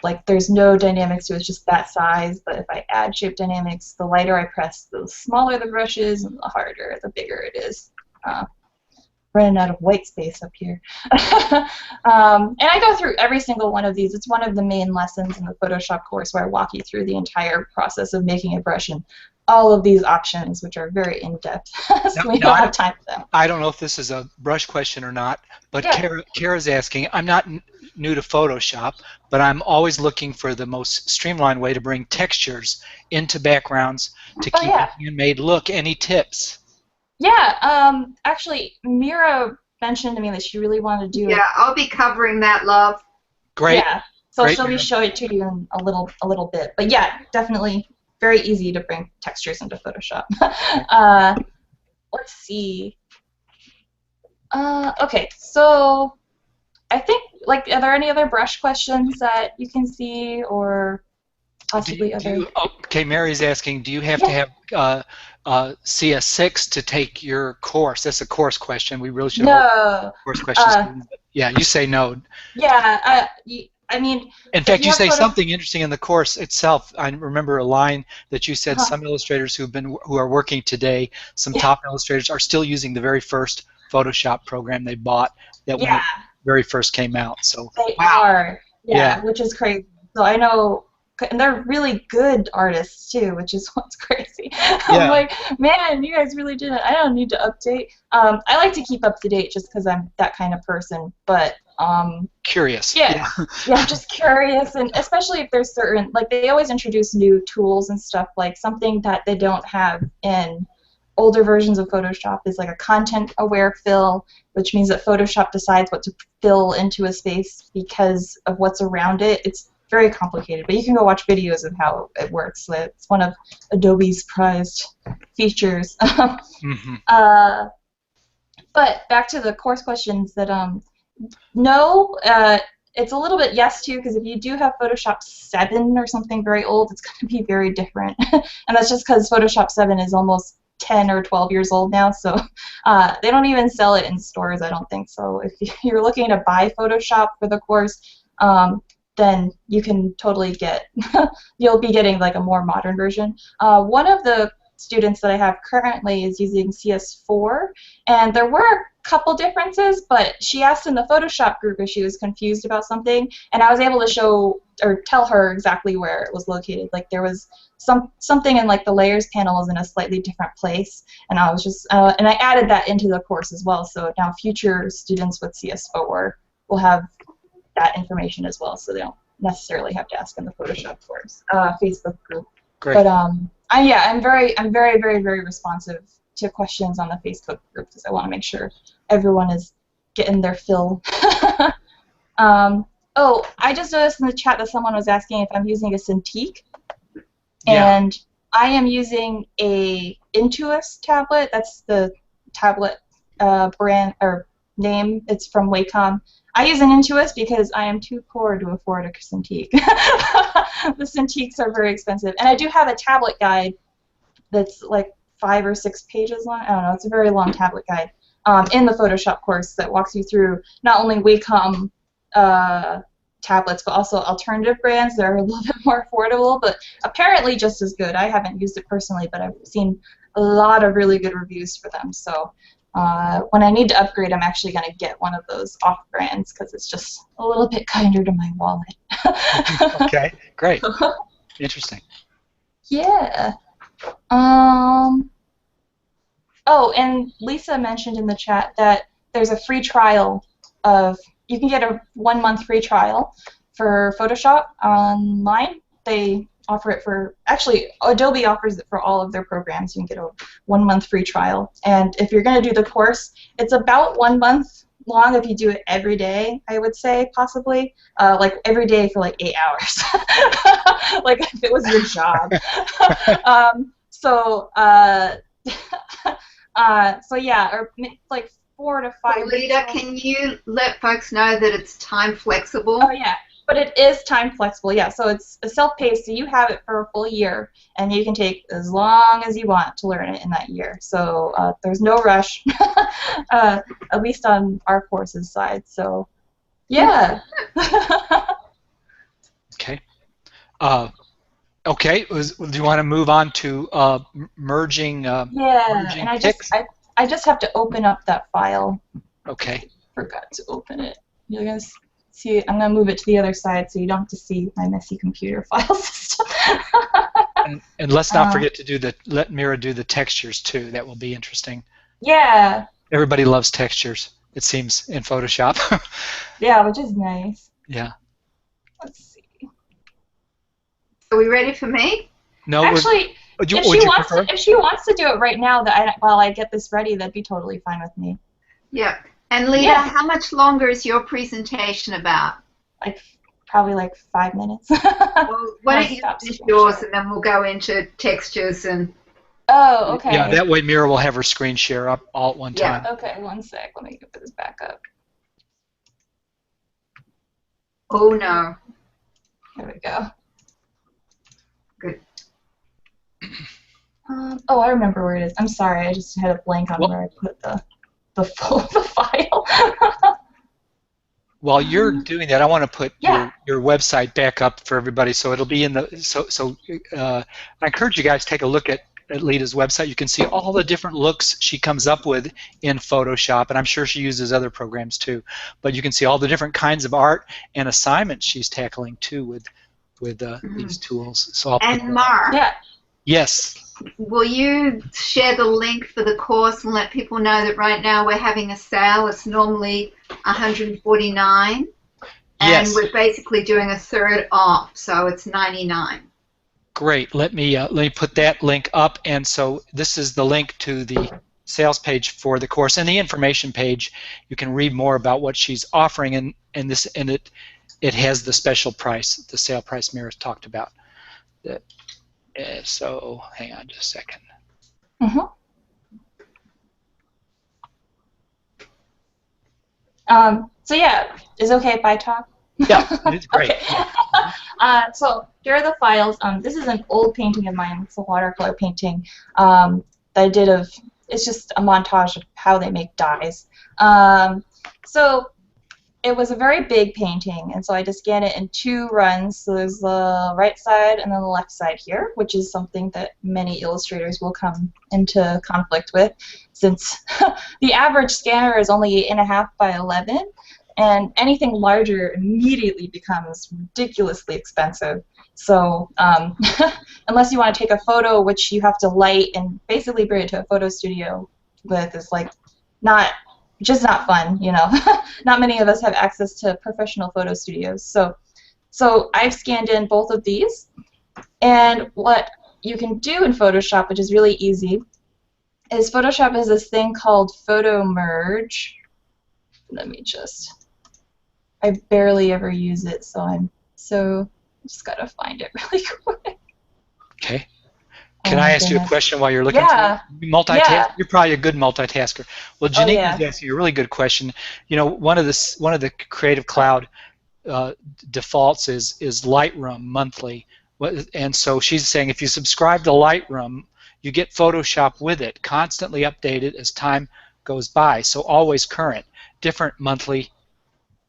like there's no dynamics to it, it's just that size. But if I add shape dynamics, the lighter I press, the smaller the brush is, and the harder, the bigger it is. Running out of white space up here. And I go through every single one of these. It's one of the main lessons in the Photoshop course where I walk you through the entire process of making a brush and all of these options, which are very in-depth. So we don't have time for them. I don't know if this is a brush question or not, but Yeah. Kara's asking, I'm not new to Photoshop, but I'm always looking for the most streamlined way to bring textures into backgrounds to keep a handmade look. Any tips? Yeah, actually, Mira mentioned to me that she really wanted to do it. Yeah, I'll be covering that, love. Great. Yeah, so Great, she'll be showing it to you in a little bit. But yeah, definitely very easy to bring textures into Photoshop. Let's see. Okay, so I think, like, are there any other brush questions that you can see, or possibly other? Okay, Mary's asking, do you have to have CS6 to take your course? That's a course question. We really should hold course questions. Yeah, you say no. Yeah, I mean, in fact, you say something interesting in the course itself. I remember a line that you said, some illustrators who are working today, some top illustrators are still using the very first Photoshop program they bought that when it very first came out. So they are, which is crazy. So I know, and they're really good artists too, which is what's crazy. I'm like, man, you guys really did it. I don't need to update. I like to keep up to date just because I'm that kind of person, but curious. Yeah, just curious, and especially if there's certain, like, they always introduce new tools and stuff, like something that they don't have in older versions of Photoshop is like a content-aware fill, which means that Photoshop decides what to fill into a space because of what's around it. It's very complicated, but you can go watch videos of how it works. It's one of Adobe's prized features. But back to the course questions that no, it's a little bit yes too, because if you do have Photoshop 7 or something very old, it's going to be very different. And that's just because Photoshop 7 is almost 10 or 12 years old now, so they don't even sell it in stores, I don't think. So if you're looking to buy Photoshop for the course, then you can totally get, you'll be getting like a more modern version. One of the students that I have currently is using CS4, and there were a couple differences, but she asked in the Photoshop group if she was confused about something, and I was able to show or tell her exactly where it was located. Like there was something in like the layers panel was in a slightly different place, and I was just and I added that into the course as well. So now future students with CS4 will have that information as well, so they don't necessarily have to ask in the Photoshop course Facebook group. Great. But I'm very, very responsive to questions on the Facebook group because I want to make sure everyone is getting their fill. Oh, I just noticed in the chat that someone was asking if I'm using a Cintiq, and I am using a Intuos tablet. That's the tablet brand or name. It's from Wacom. I use an Intuos because I am too poor to afford a Cintiq. The Cintiqs are very expensive, and I do have a tablet guide that's like 5 or 6 pages long. I don't know. It's a very long tablet guide in the Photoshop course that walks you through not only Wacom tablets, but also alternative brands that are a little bit more affordable, but apparently just as good. I haven't used it personally, but I've seen a lot of really good reviews for them. So when I need to upgrade, I'm actually going to get one of those off brands because it's just a little bit kinder to my wallet. Okay, great. Interesting. Yeah. Oh, and Lisa mentioned in the chat that there's a free trial of, you can get a 1-month free trial for Photoshop online. They offer it for, actually, Adobe offers it for all of their programs. You can get a 1-month free trial. And if you're going to do the course, it's about 1 month long if you do it every day, I would say, possibly. Like every day for like 8 hours. Like if it was your job. So yeah, or like 4 to 5 weeks. Leda, can you let folks know that it's time flexible? Oh yeah, but it is time flexible. Yeah, so it's a self-paced, so you have it for a full year, and you can take as long as you want to learn it in that year. So there's no rush, at least on our courses side. So yeah. Okay. Okay. Do you want to move on to merging? Yeah, merging and pics? I just have to open up that file. Okay. Forgot to open it. You're gonna see. I'm gonna move it to the other side so you don't have to see my messy computer file system. And let's not forget to let Mira do the textures too. That will be interesting. Yeah. Everybody loves textures, it seems, in Photoshop. Yeah, which is nice. Yeah. Let's see. Are we ready for me? No. Actually, if she wants to do it right now, while I get this ready, that'd be totally fine with me. Yeah. And Leda, how much longer is your presentation about? Like probably like 5 minutes. Well, why don't you finish yours and then we'll go into textures and. Oh, okay. Yeah, that way Mira will have her screen share up all at one time. Yeah. Okay, 1 sec. Let me put this back up. Oh no. Here we go. Good. Oh, I remember where it is. I'm sorry, I just had a blank on where I put the file. While you're doing that, I want to put your website back up for everybody, so it'll be in the. I encourage you guys to take a look at Leda's website. You can see all the different looks she comes up with in Photoshop, and I'm sure she uses other programs too. But you can see all the different kinds of art and assignments she's tackling too with these tools. So I'll and Mark. Yeah. Yes. Will you share the link for the course and let people know that right now we're having a sale? It's normally $149, and we're basically doing a third off, so it's $99. Great. Let me put that link up, and so this is the link to the sales page for the course and the information page. You can read more about what she's offering, and it has the special price, the sale price Mira's talked about. So hang on just a second. So yeah, is it okay if I talk? Yeah, it's great. Okay. So here are the files. This is an old painting of mine. It's a watercolor painting that I did of. It's just a montage of how they make dyes. So it was a very big painting, and so I just scanned it in 2 runs. So there's the right side and then the left side here, which is something that many illustrators will come into conflict with, since the average scanner is only 8.5 by 11, and anything larger immediately becomes ridiculously expensive. So unless you want to take a photo, which you have to light and basically bring it to a photo studio with, is like just not fun, you know. Not many of us have access to professional photo studios. So I've scanned in both of these, and what you can do in Photoshop, which is really easy, is Photoshop has this thing called Photo Merge. Let me I barely ever use it, so just gotta find it really quick. Okay. Can I ask you a question while you're looking through? You're probably a good multitasker. Well, Janique is asking you a really good question. You know, one of the Creative Cloud defaults is Lightroom monthly, and so she's saying if you subscribe to Lightroom, you get Photoshop with it, constantly updated as time goes by, so always current, different monthly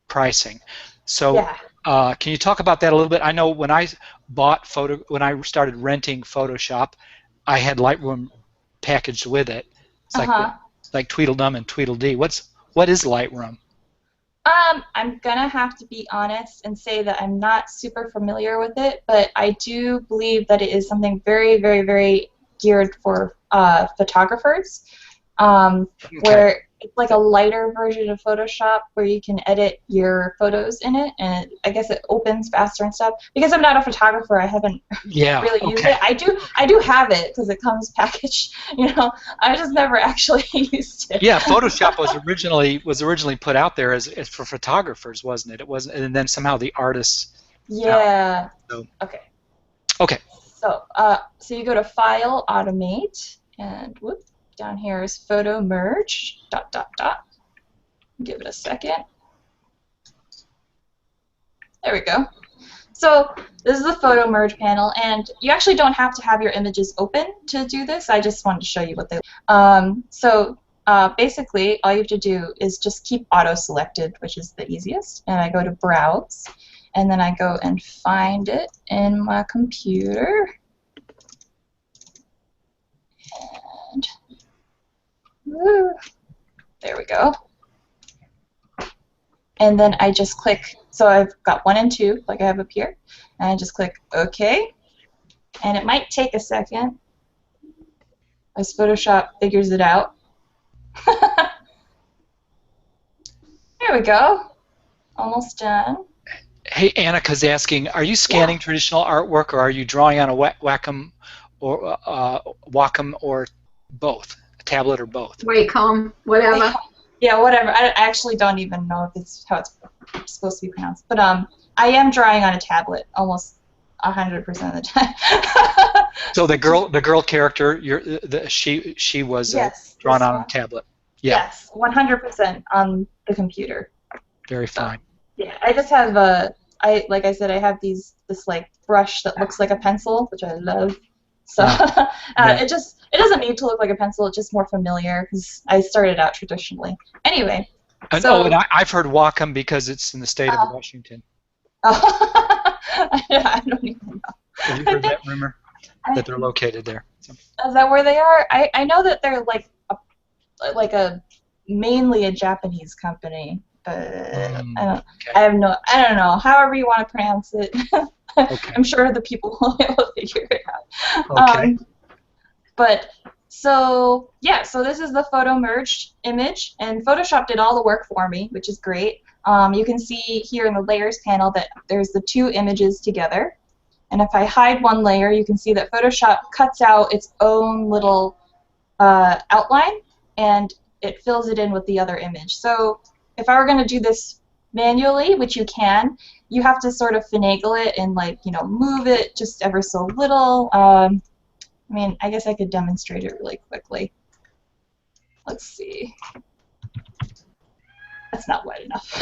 pricing. So Can you talk about that a little bit? I know when I when I started renting Photoshop, I had Lightroom packaged with it. It's like Tweedledum and Tweedledee. What is Lightroom? I'm gonna have to be honest and say that I'm not super familiar with it, but I do believe that it is something very, very, very geared for photographers, where it's like a lighter version of Photoshop where you can edit your photos in it, and I guess it opens faster and stuff. Because I'm not a photographer, I haven't really used it. I do have it because it comes packaged. I just never actually used it. Yeah, Photoshop was originally put out there as for photographers, wasn't it? It wasn't, and then somehow the artists. Yeah. So. Okay. Okay. So you go to File, Automate, and whoop. Down here is Photo Merge, ... Give it a second. There we go. So this is the Photo Merge panel, and you actually don't have to have your images open to do this. I just wanted to show you what they basically, all you have to do is just keep auto-selected, which is the easiest. And I go to Browse, and then I go and find it in my computer. And there we go. And then I just click, so I've got 1 and 2, like I have up here, and I just click OK. And it might take a second as Photoshop figures it out. There we go. Almost done. Hey, Annika's asking, are you scanning traditional artwork, or are you drawing on a Wacom or both? Tablet or both? Wacom, whatever. Yeah, whatever. I actually don't even know if it's how it's supposed to be pronounced. But I am drawing on a tablet almost 100% of the time. So the girl character, she was drawn on a tablet. Yeah. Yes, 100% on the computer. Very fine. Yeah, I just have like I said, I have this like brush that looks like a pencil, which I love. So it doesn't need to look like a pencil. It's just more familiar because I started out traditionally. Anyway. And I've heard Wacom because it's in the state of Washington. I don't even know. Have you heard that rumor that they're located there? So. Is that where they are? I know that they're like a mainly a Japanese company, but I don't know. However you want to pronounce it. Okay. I'm sure the people will figure it out. Okay. But so this is the photo merged image, and Photoshop did all the work for me, which is great. You can see here in the layers panel that there's the 2 images together, and if I hide one layer, you can see that Photoshop cuts out its own little outline, and it fills it in with the other image. So if I were going to do this manually, which you can, you have to sort of finagle it and move it just ever so little. I mean, I guess I could demonstrate it really quickly. Let's see. That's not wide enough.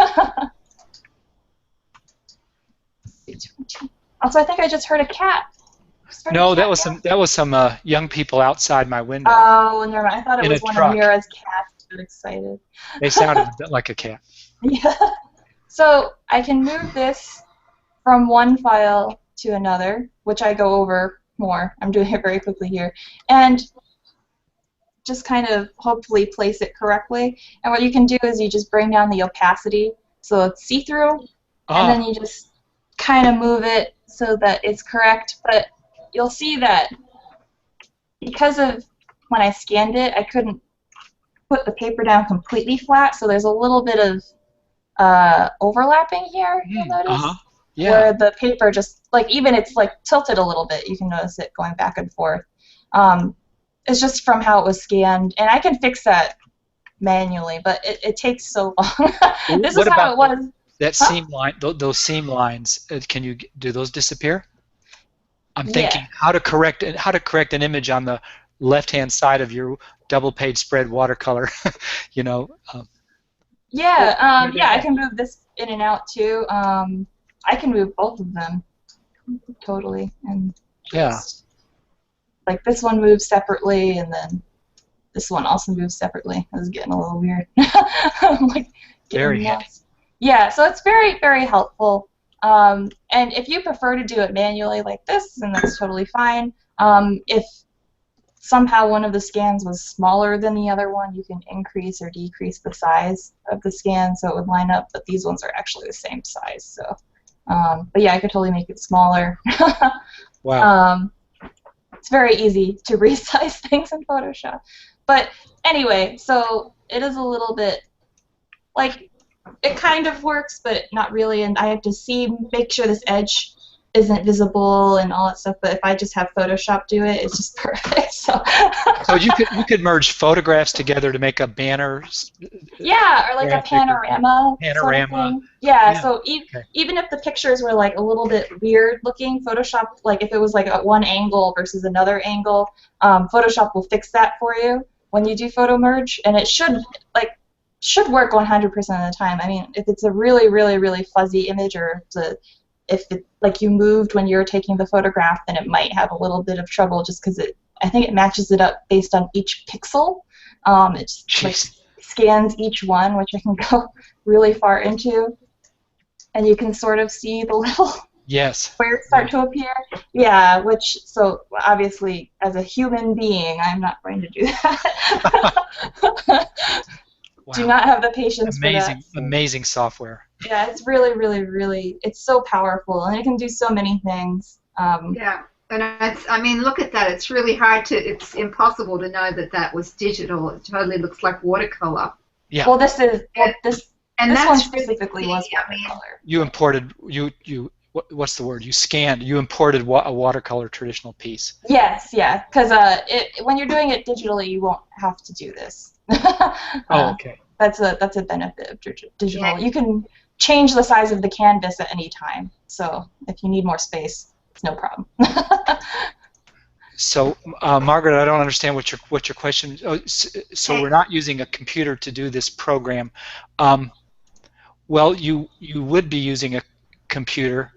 Also, I think I just heard a cat. No, that was some young people outside my window. Oh, never mind. I thought it was one of Mira's cats. Got excited. They sounded a bit like a cat. Yeah. So I can move this from one file to another, which I go over more. I'm doing it very quickly here. And just kind of hopefully place it correctly. And what you can do is you just bring down the opacity so it's see-through, and then you just kind of move it so that it's correct. But you'll see that because of when I scanned it, I couldn't put the paper down completely flat, so there's a little bit of overlapping here, you'll notice, where the paper just, even it's tilted a little bit. You can notice it going back and forth. It's just from how it was scanned, and I can fix that manually, but it takes so long. This is how it was. That seam line, those seam lines, do those disappear? I'm thinking how to correct an image on the left-hand side of your double-page spread watercolor. I can move this in and out too. I can move both of them totally, and this one moves separately, and then this one also moves separately. This is getting a little weird. I'm very handy. Yeah, so it's very, very helpful. And if you prefer to do it manually like this, then that's totally fine. If somehow one of the scans was smaller than the other one, you can increase or decrease the size of the scan so it would line up, but these ones are actually the same size. So, but yeah, I could totally make it smaller. Wow. It's very easy to resize things in Photoshop. But anyway, so it is a little bit like it kind of works, but not really, and I have to make sure this edge isn't visible and all that stuff, but if I just have Photoshop do it, it's just perfect. So you could merge photographs together to make a banner. Yeah, or like a panorama. Sort of thing. Yeah, so even if the pictures were like a little bit weird looking, Photoshop, like if it was like at one angle versus another angle, Photoshop will fix that for you when you do photo merge, and it should work 100% of the time. I mean, if it's a really, really, really fuzzy image, or if it, like you moved when you were taking the photograph, then it might have a little bit of trouble just because I think it matches it up based on each pixel. It just like scans each one, which I can go really far into, and you can sort of see the little squares start to appear. Yeah, so obviously as a human being, I'm not going to do that. Wow. Do not have the patience for that. Amazing software. Yeah, it's really, really, really, it's so powerful, and it can do so many things. Yeah, and I mean, look at that. It's really hard it's impossible to know that was digital. It totally looks like watercolor. Yeah. Well, this one specifically was watercolor. You imported, what's the word? You imported a watercolor traditional piece. Yes, yeah, because when you're doing it digitally, you won't have to do this. Okay. That's a benefit of digital. Yeah. You can change the size of the canvas at any time. So if you need more space, it's no problem. So, Margaret, I don't understand what your question. So we're not using a computer to do this program. Well, you would be using a computer.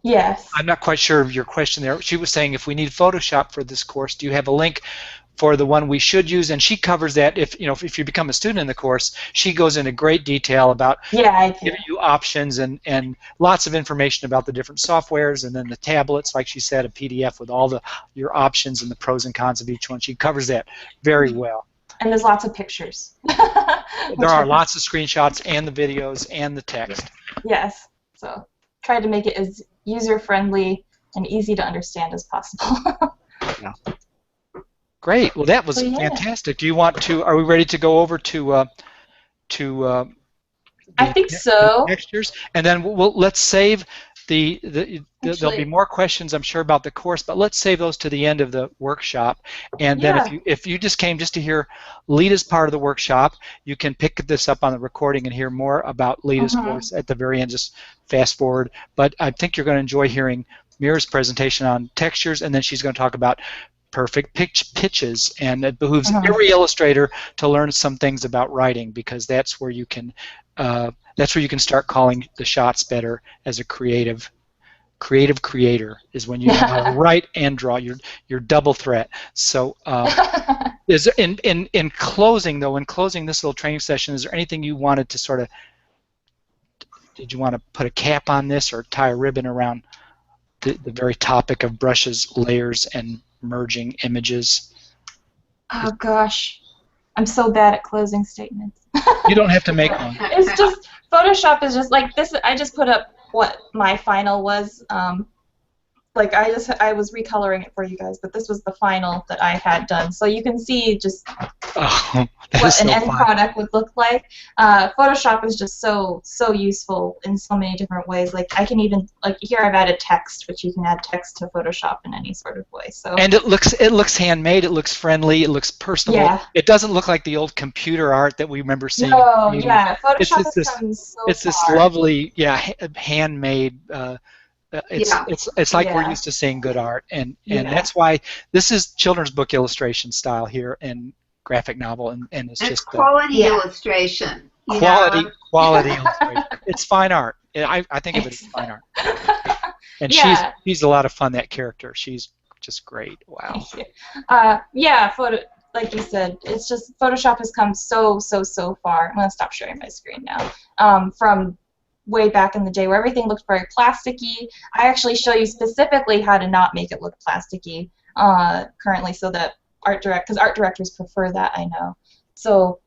Yes. I'm not quite sure of your question there. She was saying if we need Photoshop for this course, do you have a link for the one we should use? And she covers that. If you become a student in the course, she goes into great detail about giving you options and lots of information about the different softwares, and then the tablets, like she said, a PDF with all your options and the pros and cons of each one. She covers that very well. And there's lots of pictures. There are lots of screenshots and the videos and the text. Yes. So try to make it as user-friendly and easy to understand as possible. Yeah. Great. Well, that was fantastic. Do you want to? Are we ready to go over to I think so. Textures, and then let's save there'll be more questions, I'm sure, about the course, but let's save those to the end of the workshop. And then if you just came just to hear Leda's part of the workshop, you can pick this up on the recording and hear more about Leda's course at the very end. Just fast forward. But I think you're going to enjoy hearing Mira's presentation on textures, and then she's going to talk about perfect pitches, and it behooves every illustrator to learn some things about writing, because that's where you can start calling the shots better as a creative creator, is when you know how to write and draw. Your double threat. So in closing this little training session, is there anything you wanted to did you want to put a cap on this or tie a ribbon around the very topic of brushes, layers, and merging images? Oh gosh, I'm so bad at closing statements. You don't have to make one. It's just Photoshop is just like this. I just put up what my final was. Like I was recoloring it for you guys, but this was the final that I had done. So you can see just what an end product would look like. Photoshop is just so useful in so many different ways. Like I can even here I've added text, which you can add text to Photoshop in any sort of way. So and it looks handmade. It looks friendly. It looks personable. Yeah. It doesn't look like the old computer art that we remember seeing. No, yeah, Photoshop has come so It's this lovely, handmade. It's like we're used to seeing good art, and that's why this is children's book illustration style here in graphic novel, and it's just quality illustration. Quality illustration. It's fine art. I think of it as fine art. And she's a lot of fun. That character, she's just great. Wow. Like you said, it's just Photoshop has come so far. I'm gonna stop sharing my screen now. From way back in the day where everything looked very plasticky. I actually show you specifically how to not make it look plasticky currently, so that because art directors prefer that, I know. So,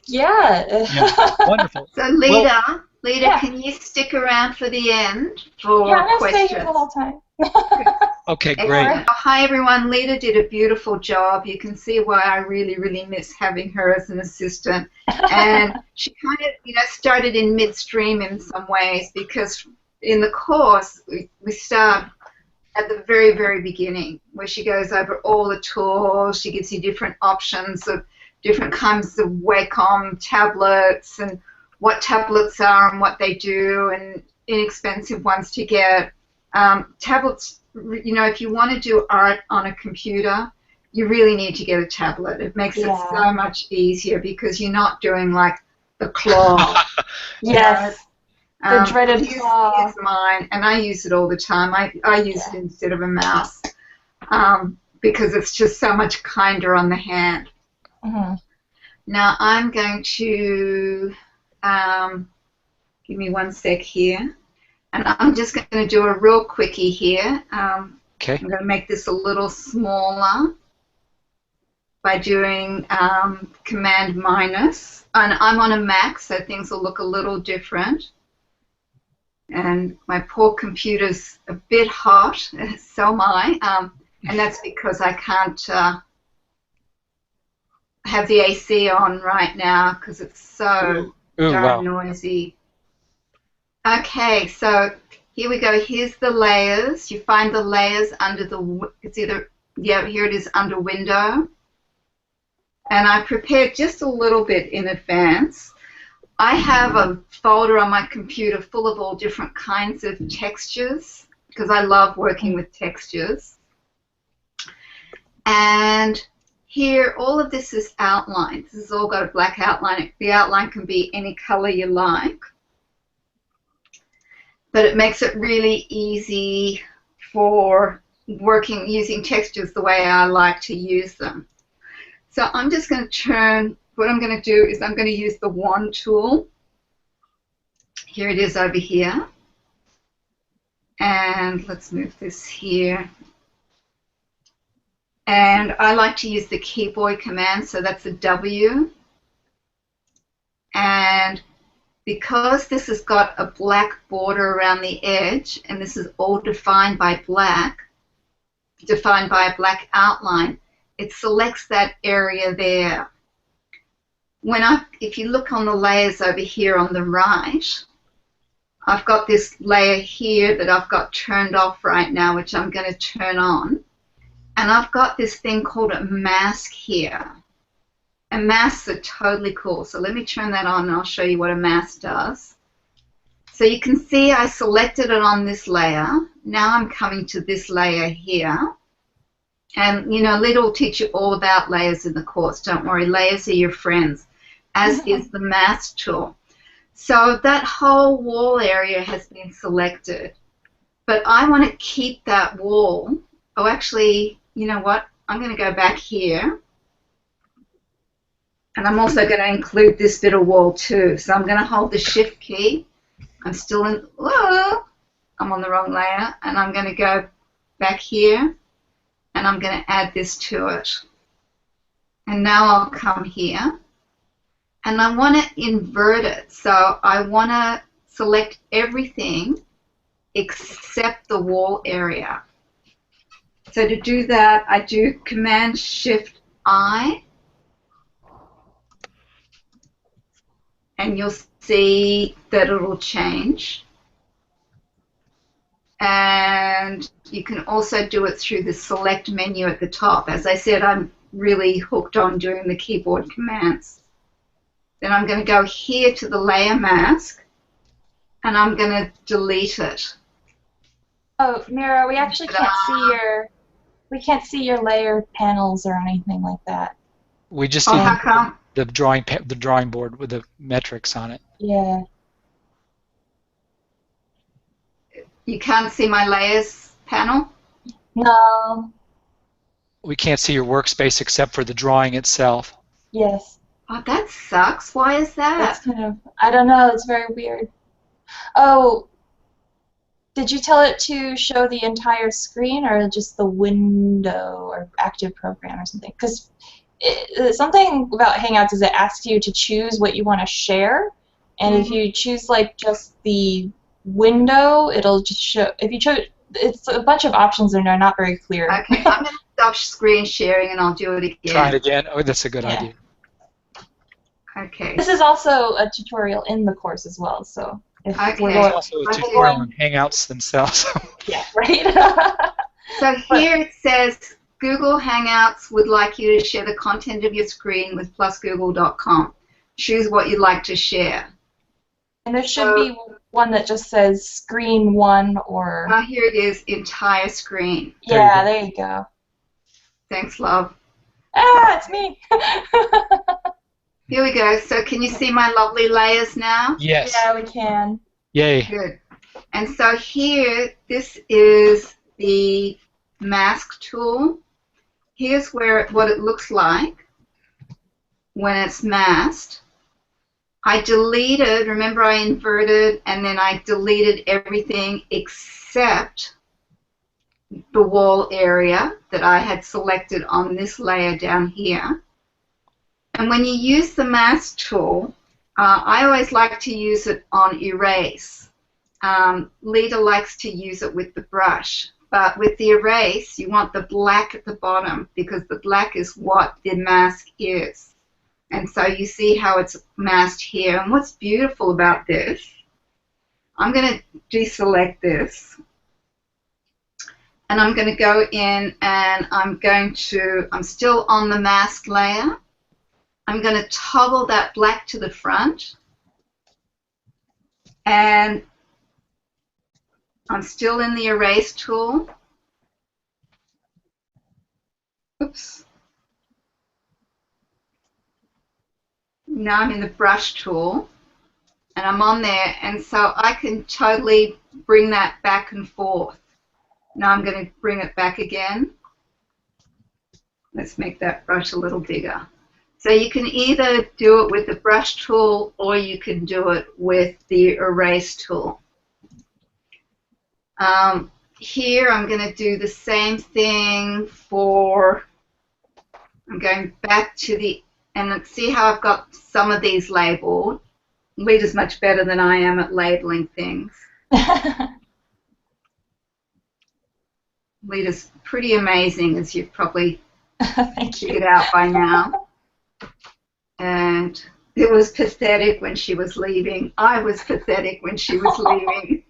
yeah. Yeah, wonderful. So, Leda, yeah. can you stick around for the end for Yeah, I'm going to questions? stay here the whole time. Okay, great. Hi, everyone. Leda did a beautiful job. You can see why I really, really miss having her as an assistant. And she kind of, started in midstream in some ways, because in the course, we start at the very, very beginning, where she goes over all the tools. She gives you different options of different kinds of Wacom tablets and what tablets are and what they do, and inexpensive ones to get. Tablets, if you want to do art on a computer, you really need to get a tablet. It makes it so much easier, because you're not doing like the claw. Yes. The dreaded claw. Here's mine, and I use it all the time. I use it instead of a mouse, because it's just so much kinder on the hand. Mm-hmm. Now I'm going to give me 1 sec here, and I'm just going to do a real quickie here. Okay. I'm going to make this a little smaller by doing Command minus, and I'm on a Mac, so things will look a little different. And my poor computer's a bit hot, so am I, and that's because I can't have the AC on right now, because it's so darn noisy. Okay, so here we go. Here's the layers. You find the layers under it's either, here it is under Window. And I prepared just a little bit in advance. I have a folder on my computer full of all different kinds of textures, because I love working with textures. And here, all of this is outlined. This has all got a black outline. The outline can be any color you like, but it makes it really easy for working using textures the way I like to use them. So I'm just going to what I'm going to do is I'm going to use the wand tool. Here it is over here. And let's move this here. And I like to use the keyboard command, so that's a W. And because this has got a black border around the edge, and this is all defined by black, defined by a black outline, it selects that area there. If you look on the layers over here on the right, I've got this layer here that I've got turned off right now, which I'm going to turn on. And I've got this thing called a mask here. And masks are totally cool. So let me turn that on, and I'll show you what a mask does. So you can see I selected it on this layer. Now I'm coming to this layer here. And, Leda will teach you all about layers in the course. Don't worry, layers are your friends, as is the mask tool. So that whole wall area has been selected. But I want to keep that wall. Oh, actually, you know what? I'm going to go back here. And I'm also going to include this bit of wall too. So I'm going to hold the Shift key. I'm still in, I'm on the wrong layer. And I'm going to go back here. And I'm going to add this to it. And now I'll come here. And I want to invert it. So I want to select everything except the wall area. So to do that, I do Command Shift I. And you'll see that it will change. And you can also do it through the select menu at the top. As I said, I'm really hooked on doing the keyboard commands. Then I'm going to go here to the layer mask, and I'm going to delete it. Oh, Mira, we actually can't see your layer panels or anything like that. We just see the drawing board with the metrics on it. Yeah. You can't see my layers panel? No. We can't see your workspace except for the drawing itself. Yes. Oh, that sucks. Why is that? That's I don't know, it's very weird. Oh, did you tell it to show the entire screen or just the window or active program or something? Because something about Hangouts is it asks you to choose what you want to share, and if you choose like just the window, it'll just show. If you chose, it's a bunch of options and they're not very clear. Okay, I'm going to stop screen sharing and I'll do it again. Try it again. Oh, that's a good idea. Okay. This is also a tutorial in the course as well, so if we're There's also a tutorial on Hangouts themselves. Yeah, right. So here it says Google Hangouts would like you to share the content of your screen with plusgoogle.com. Choose what you'd like to share. And there should be one that just says screen 1 or... Oh, here it is, entire screen. Yeah, there you go. Thanks, love. Ah, it's me. Here we go. So can you see my lovely layers now? Yes. Yeah, we can. Yay. Good. And so here, this is the mask tool. Here's what it looks like when it's masked. I deleted, remember I inverted and then I deleted everything except the wall area that I had selected on this layer down here. And when you use the mask tool, I always like to use it on erase. Leda likes to use it with the brush. But with the erase, you want the black at the bottom because the black is what the mask is. And so you see how it's masked here. And what's beautiful about this, I'm going to deselect this. And I'm going to go in and I'm still on the mask layer. I'm going to toggle that black to the front. And I'm still in the erase tool. Oops. Now I'm in the brush tool. And I'm on there. And so I can totally bring that back and forth. Now I'm going to bring it back again. Let's make that brush a little bigger. So you can either do it with the brush tool or you can do it with the erase tool. Here I'm going to do the same thing for, I'm going back to the, and see how I've got some of these labeled. Leda's much better than I am at labeling things. Leda's pretty amazing, as you've probably figured out by now. And it was pathetic when she was leaving. I was pathetic when she was leaving.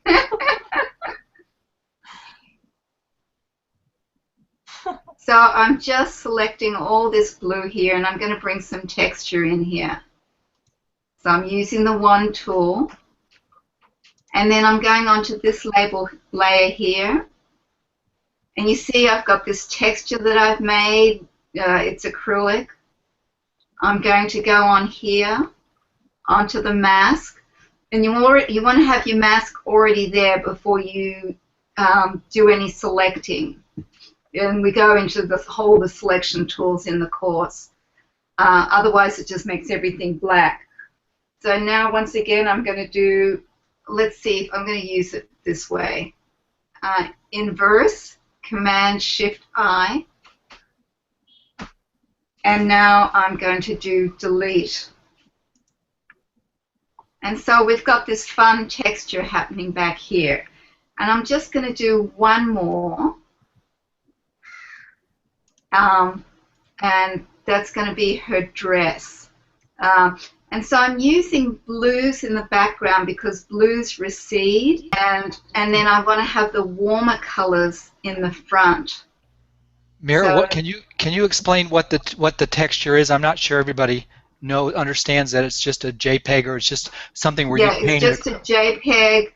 So I'm just selecting all this blue here, and I'm going to bring some texture in here. So I'm using the wand tool, and then I'm going onto this layer here. And you see I've got this texture that I've made. It's acrylic. I'm going to go on here, onto the mask. And you want to have your mask already there before you do any selecting. And we go into the selection tools in the course. Otherwise, it just makes everything black. So now, once again, I'm going to do, let's see if I'm going to use it this way. Inverse, Command-Shift-I. And now I'm going to do delete. And so we've got this fun texture happening back here. And I'm just going to do one more. And that's going to be her dress. And so I'm using blues in the background because blues recede, and then I want to have the warmer colors in the front. Mira, So, what can you explain what the texture is? I'm not sure everybody understands that it's just a JPEG or it's just something where you paint it. Yeah, it's just a JPEG.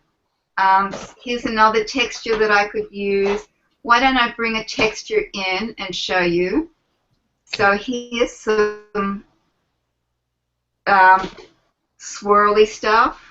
Here's another texture that I could use. Why don't I bring a texture in and show you? So here's some swirly stuff.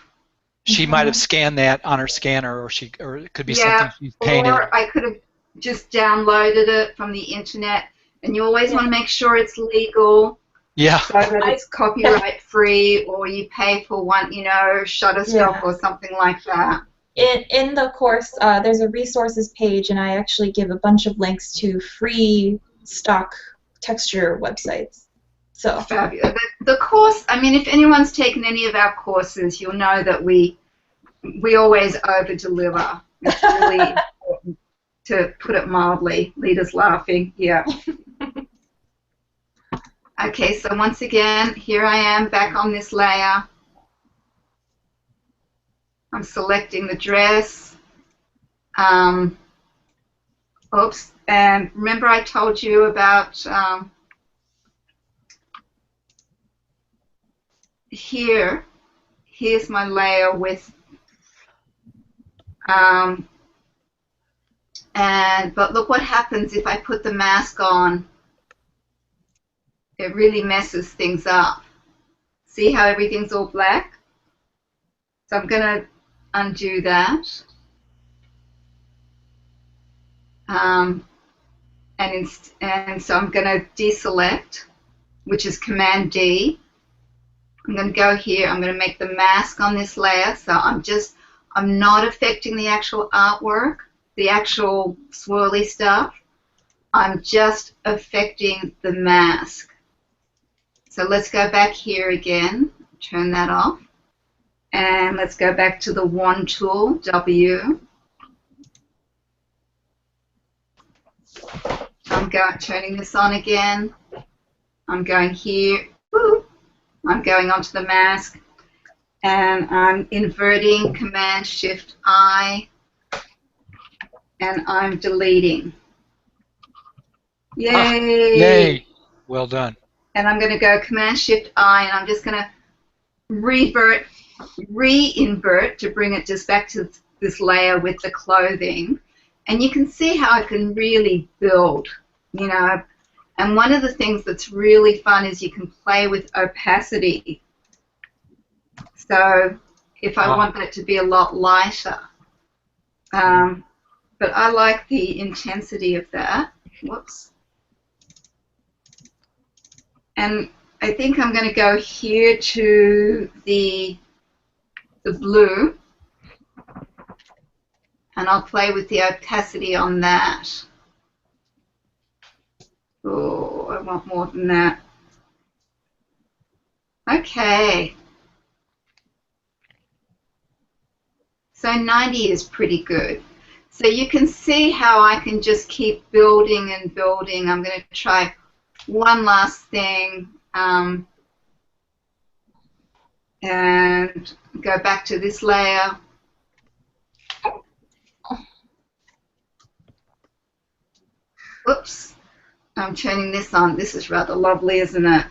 She might have scanned that on her scanner, or it could be something she's painted. Or I could have just downloaded it from the internet. And you always want to make sure it's legal. Yeah. so that it's copyright free, or you pay for one, you know, Shutterstock or something like that. In the course, there's a resources page, and I actually give a bunch of links to free stock texture websites. So fabulous. The course, I mean, if anyone's taken any of our courses, you'll know that we always over deliver. It's really important, to put it mildly. Leda's laughing. Yeah. Okay, so once again, here I am back on this layer. I'm selecting the dress. Oops, and remember I told you about here's my layer with, but look what happens if I put the mask on. It really messes things up. See how everything's all black? So I'm going to undo that. And so I'm going to deselect, which is Command D. I'm going to go here. I'm going to make the mask on this layer. So I'm not affecting the actual artwork, the actual swirly stuff. I'm just affecting the mask. So let's go back here again, turn that off. And let's go back to the wand tool, W. I'm turning this on again. I'm going here. Woo. I'm going onto the mask. And I'm inverting Command-Shift-I. And I'm deleting. Yay! Yay! Well done. And I'm going to go Command-Shift-I, and I'm just going to reinvert to bring it just back to this layer with the clothing. And you can see how I can really build, you know. And one of the things that's really fun is you can play with opacity. So if I want that to be a lot lighter. But I like the intensity of that. Whoops. And I think I'm going to go here to the blue, and I'll play with the opacity on that. Oh, I want more than that. Okay. So 90 is pretty good. So you can see how I can just keep building and building. I'm going to try one last thing. And go back to this layer. Oops, I'm turning this on. This is rather lovely, isn't it?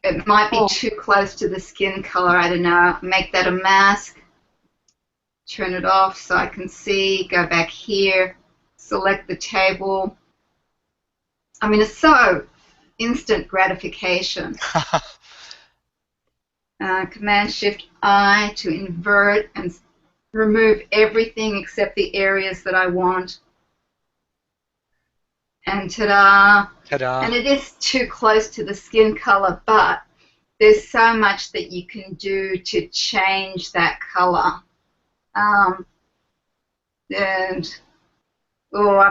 It might be too close to the skin color, I don't know. Make that a mask. Turn it off so I can see. Go back here. Select the table. I mean, it's so instant gratification. Command-Shift-I to invert and remove everything except the areas that I want. And ta-da! Ta-da! And it is too close to the skin color, but there's so much that you can do to change that color. And oh, I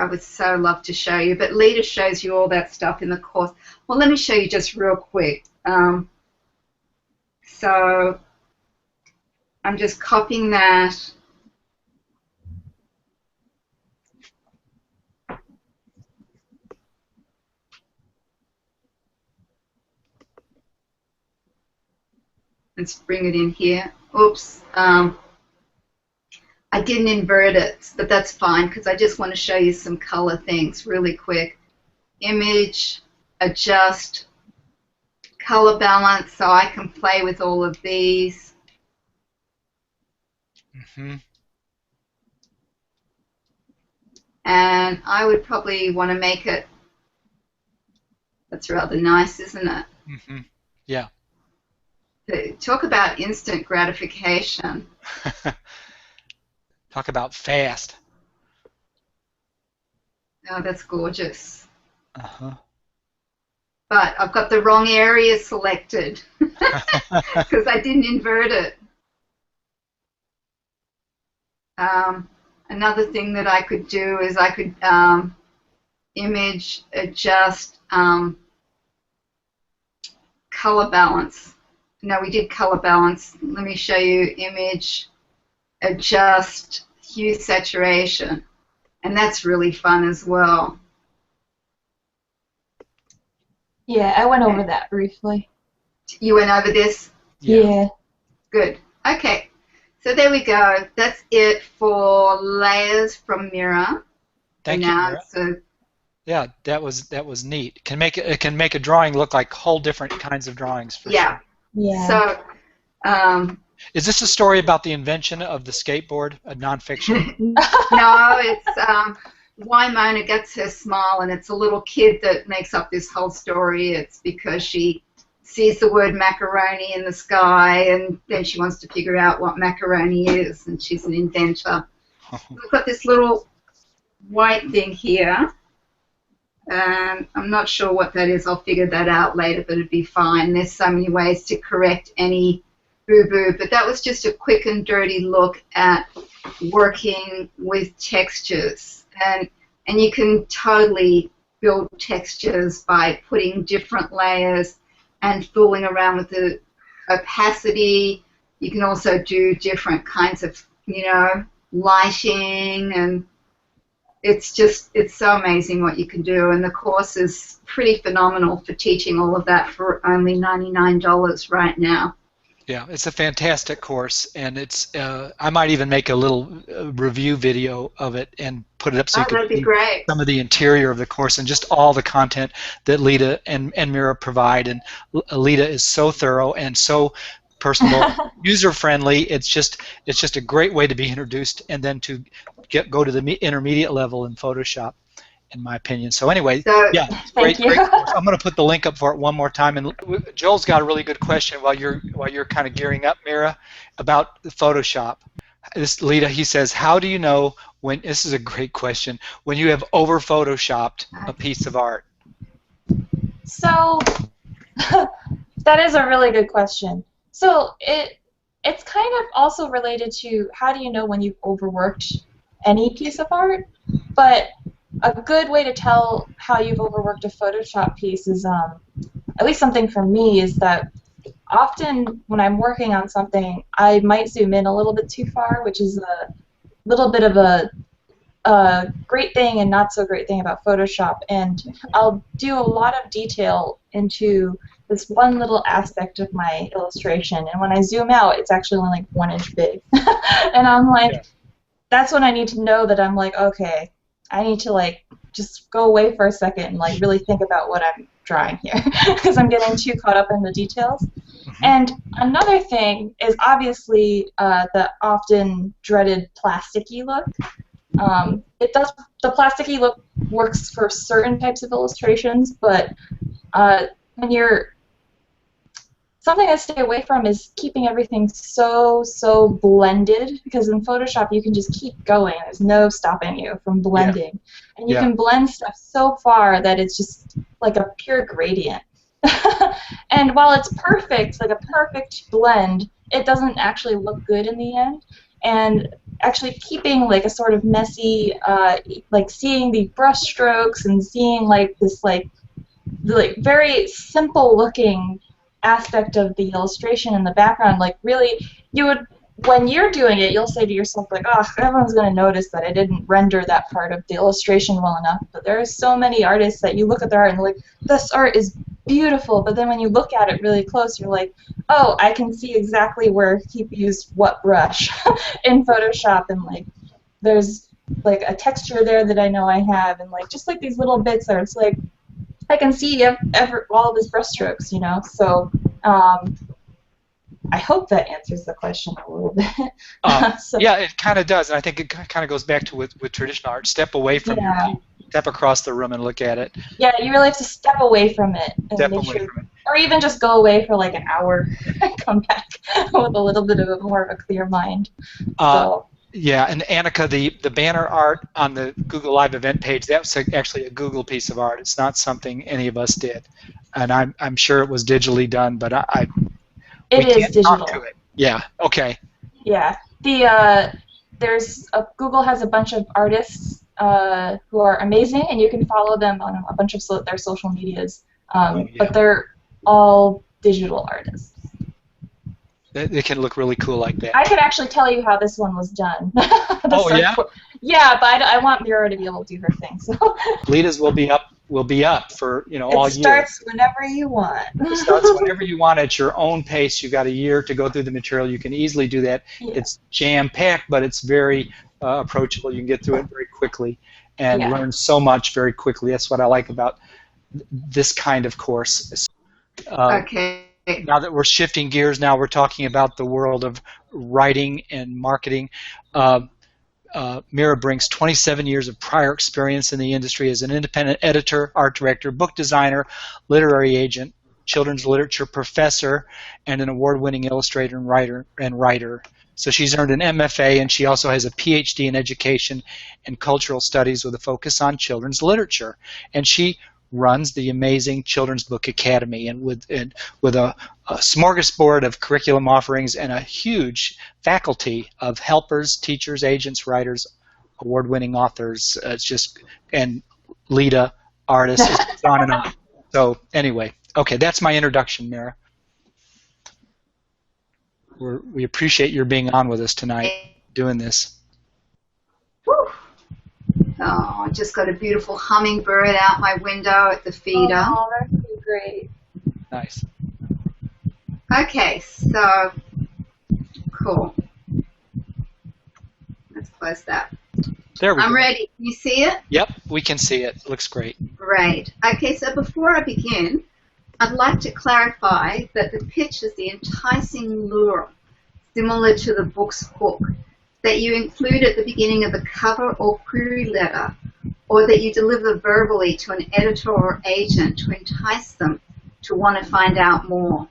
would so love to show you, but Leda shows you all that stuff in the course. Well, let me show you just real quick. So I'm just copying that. Let's bring it in here. Oops. I didn't invert it, but that's fine because I just want to show you some color things really quick. Image, adjust, color balance, so I can play with all of these. And I would probably want to make it, that's rather nice, isn't it? Yeah. Talk about instant gratification. Talk about fast. Oh, that's gorgeous. but I've got the wrong area selected because I didn't invert it. Another thing that I could do is I could image adjust color balance. No, we did color balance. Let me show you image adjust hue saturation, and that's really fun as well. Yeah, I went over that briefly. You went over this? Yeah. Good. Okay. So there we go. That's it for layers from Mira. Thank you, Mira. So yeah, that was neat. It can make a drawing look like whole different kinds of drawings for sure. Yeah. So is this a story about the invention of the skateboard, a nonfiction? No, it's why Mona gets her smile, and it's a little kid that makes up this whole story. It's because she sees the word macaroni in the sky, and then she wants to figure out what macaroni is, and she's an inventor. We've got this little white thing here, and I'm not sure what that is. I'll figure that out later, but it'd be fine. There's so many ways to correct any boo-boo, but that was just a quick and dirty look at working with textures, and you can totally build textures by putting different layers and fooling around with the opacity. You can also do different kinds of, lighting, and it's so amazing what you can do, and the course is pretty phenomenal for teaching all of that for only $99 right now. Yeah, it's a fantastic course, and it's. I might even make a little review video of it and put it up so you can see great. Some of the interior of the course and just all the content that Leda and Mira provide. And Leda is so thorough and so personable, user-friendly. It's just a great way to be introduced and then to go to the intermediate level in Photoshop, in my opinion. So anyway, yeah, great course. I'm going to put the link up for it one more time. And Joel's got a really good question while you're kind of gearing up, Mira, about Photoshop. Leda, he says, how do you know when? This is a great question. When you have over Photoshopped a piece of art. So that is a really good question. So it's kind of also related to how do you know when you've overworked any piece of art, but a good way to tell how you've overworked a Photoshop piece is, at least something for me, is that often when I'm working on something, I might zoom in a little bit too far, which is a little bit of a great thing and not so great thing about Photoshop, and I'll do a lot of detail into this one little aspect of my illustration, and when I zoom out, it's actually only like 1 inch big. And I'm like, that's when I need to know that I'm like, okay, I need to like just go away for a second and like really think about what I'm drawing here because I'm getting too caught up in the details. And another thing is obviously the often dreaded plasticky look. The plasticky look works for certain types of illustrations, but when you're something I stay away from is keeping everything so blended, because in Photoshop you can just keep going. There's no stopping you from blending. And you can blend stuff so far that it's just like a pure gradient. And while it's perfect, like a perfect blend, it doesn't actually look good in the end. And actually keeping like a sort of messy, like seeing the brush strokes and seeing like this like very simple looking aspect of the illustration in the background, like really, you would, when you're doing it, you'll say to yourself like, oh, everyone's going to notice that I didn't render that part of the illustration well enough. But there are so many artists that you look at their art and they're like, this art is beautiful, but then when you look at it really close, you're like, oh, I can see exactly where he used what brush in Photoshop, and like there's like a texture there that I know I have, and like just like these little bits there, it's like I can see all of his brush strokes, you know. So I hope that answers the question a little bit. So, yeah, it kind of does, and I think it kind of goes back to with traditional art. Step away from your piece, step across the room and look at it. Yeah, you really have to step away from it and make sure, or even just go away for like an hour and come back with a little bit of more of a clear mind. So. Yeah, and Annika, the banner art on the Google Live event page, that's actually a Google piece of art. It's not something any of us did. And I'm sure it was digitally done, but It we is can't talk to digital. it. Yeah, okay. Yeah. Google has a bunch of artists who are amazing, and you can follow them on a bunch of their social medias. Oh, yeah. But they're all digital artists. They can look really cool like that. I could actually tell you how this one was done. Oh, yeah? Yeah, but I want Mira to be able to do her thing. So Leda's will be up for all year. it starts whenever you want. It starts whenever you want at your own pace. You've got a year to go through the material. You can easily do that. Yeah. It's jam-packed, but it's very approachable. You can get through it very quickly and learn so much very quickly. That's what I like about this kind of course. Okay. Now that we're shifting gears, now we're talking about the world of writing and marketing. Mira brings 27 years of prior experience in the industry as an independent editor, art director, book designer, literary agent, children's literature professor, and an award-winning illustrator and writer. So she's earned an MFA, and she also has a PhD in education and cultural studies with a focus on children's literature. And she runs the amazing Children's Book Academy, and with a smorgasbord of curriculum offerings and a huge faculty of helpers, teachers, agents, writers, award-winning authors. It's just, and Leda, artists, it goes on and on. So anyway, okay, that's my introduction, Mira. We appreciate your being on with us tonight, doing this. Woo. Oh, I just got a beautiful hummingbird out my window at the feeder. Oh, that's so great. Nice. Okay, so cool. Let's close that. There we go. I'm ready. Can you see it? Yep, we can see it. Looks great. Great. Okay, so before I begin, I'd like to clarify that the pitch is the enticing lure, similar to the book's hook, that you include at the beginning of the cover or query letter, or that you deliver verbally to an editor or agent to entice them to want to find out more.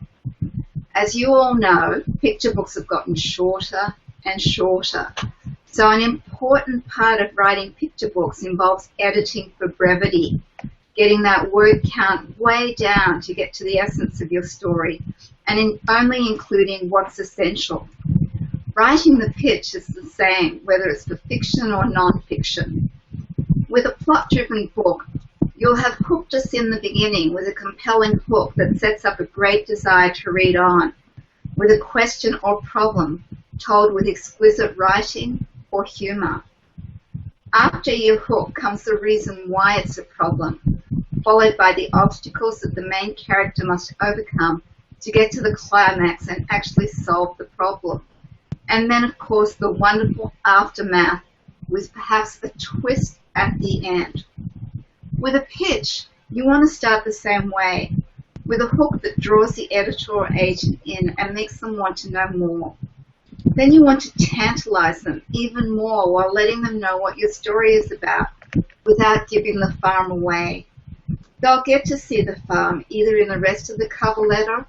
As you all know, picture books have gotten shorter and shorter. So an important part of writing picture books involves editing for brevity, getting that word count way down to get to the essence of your story, and only including what's essential. Writing the pitch is the same, whether it's for fiction or non-fiction. With a plot-driven book, you'll have hooked us in the beginning with a compelling hook that sets up a great desire to read on, with a question or problem told with exquisite writing or humor. After your hook comes the reason why it's a problem, followed by the obstacles that the main character must overcome to get to the climax and actually solve the problem. And then, of course, the wonderful aftermath with perhaps a twist at the end. With a pitch, you want to start the same way, with a hook that draws the editor or agent in and makes them want to know more. Then you want to tantalize them even more while letting them know what your story is about without giving the farm away. They'll get to see the farm either in the rest of the cover letter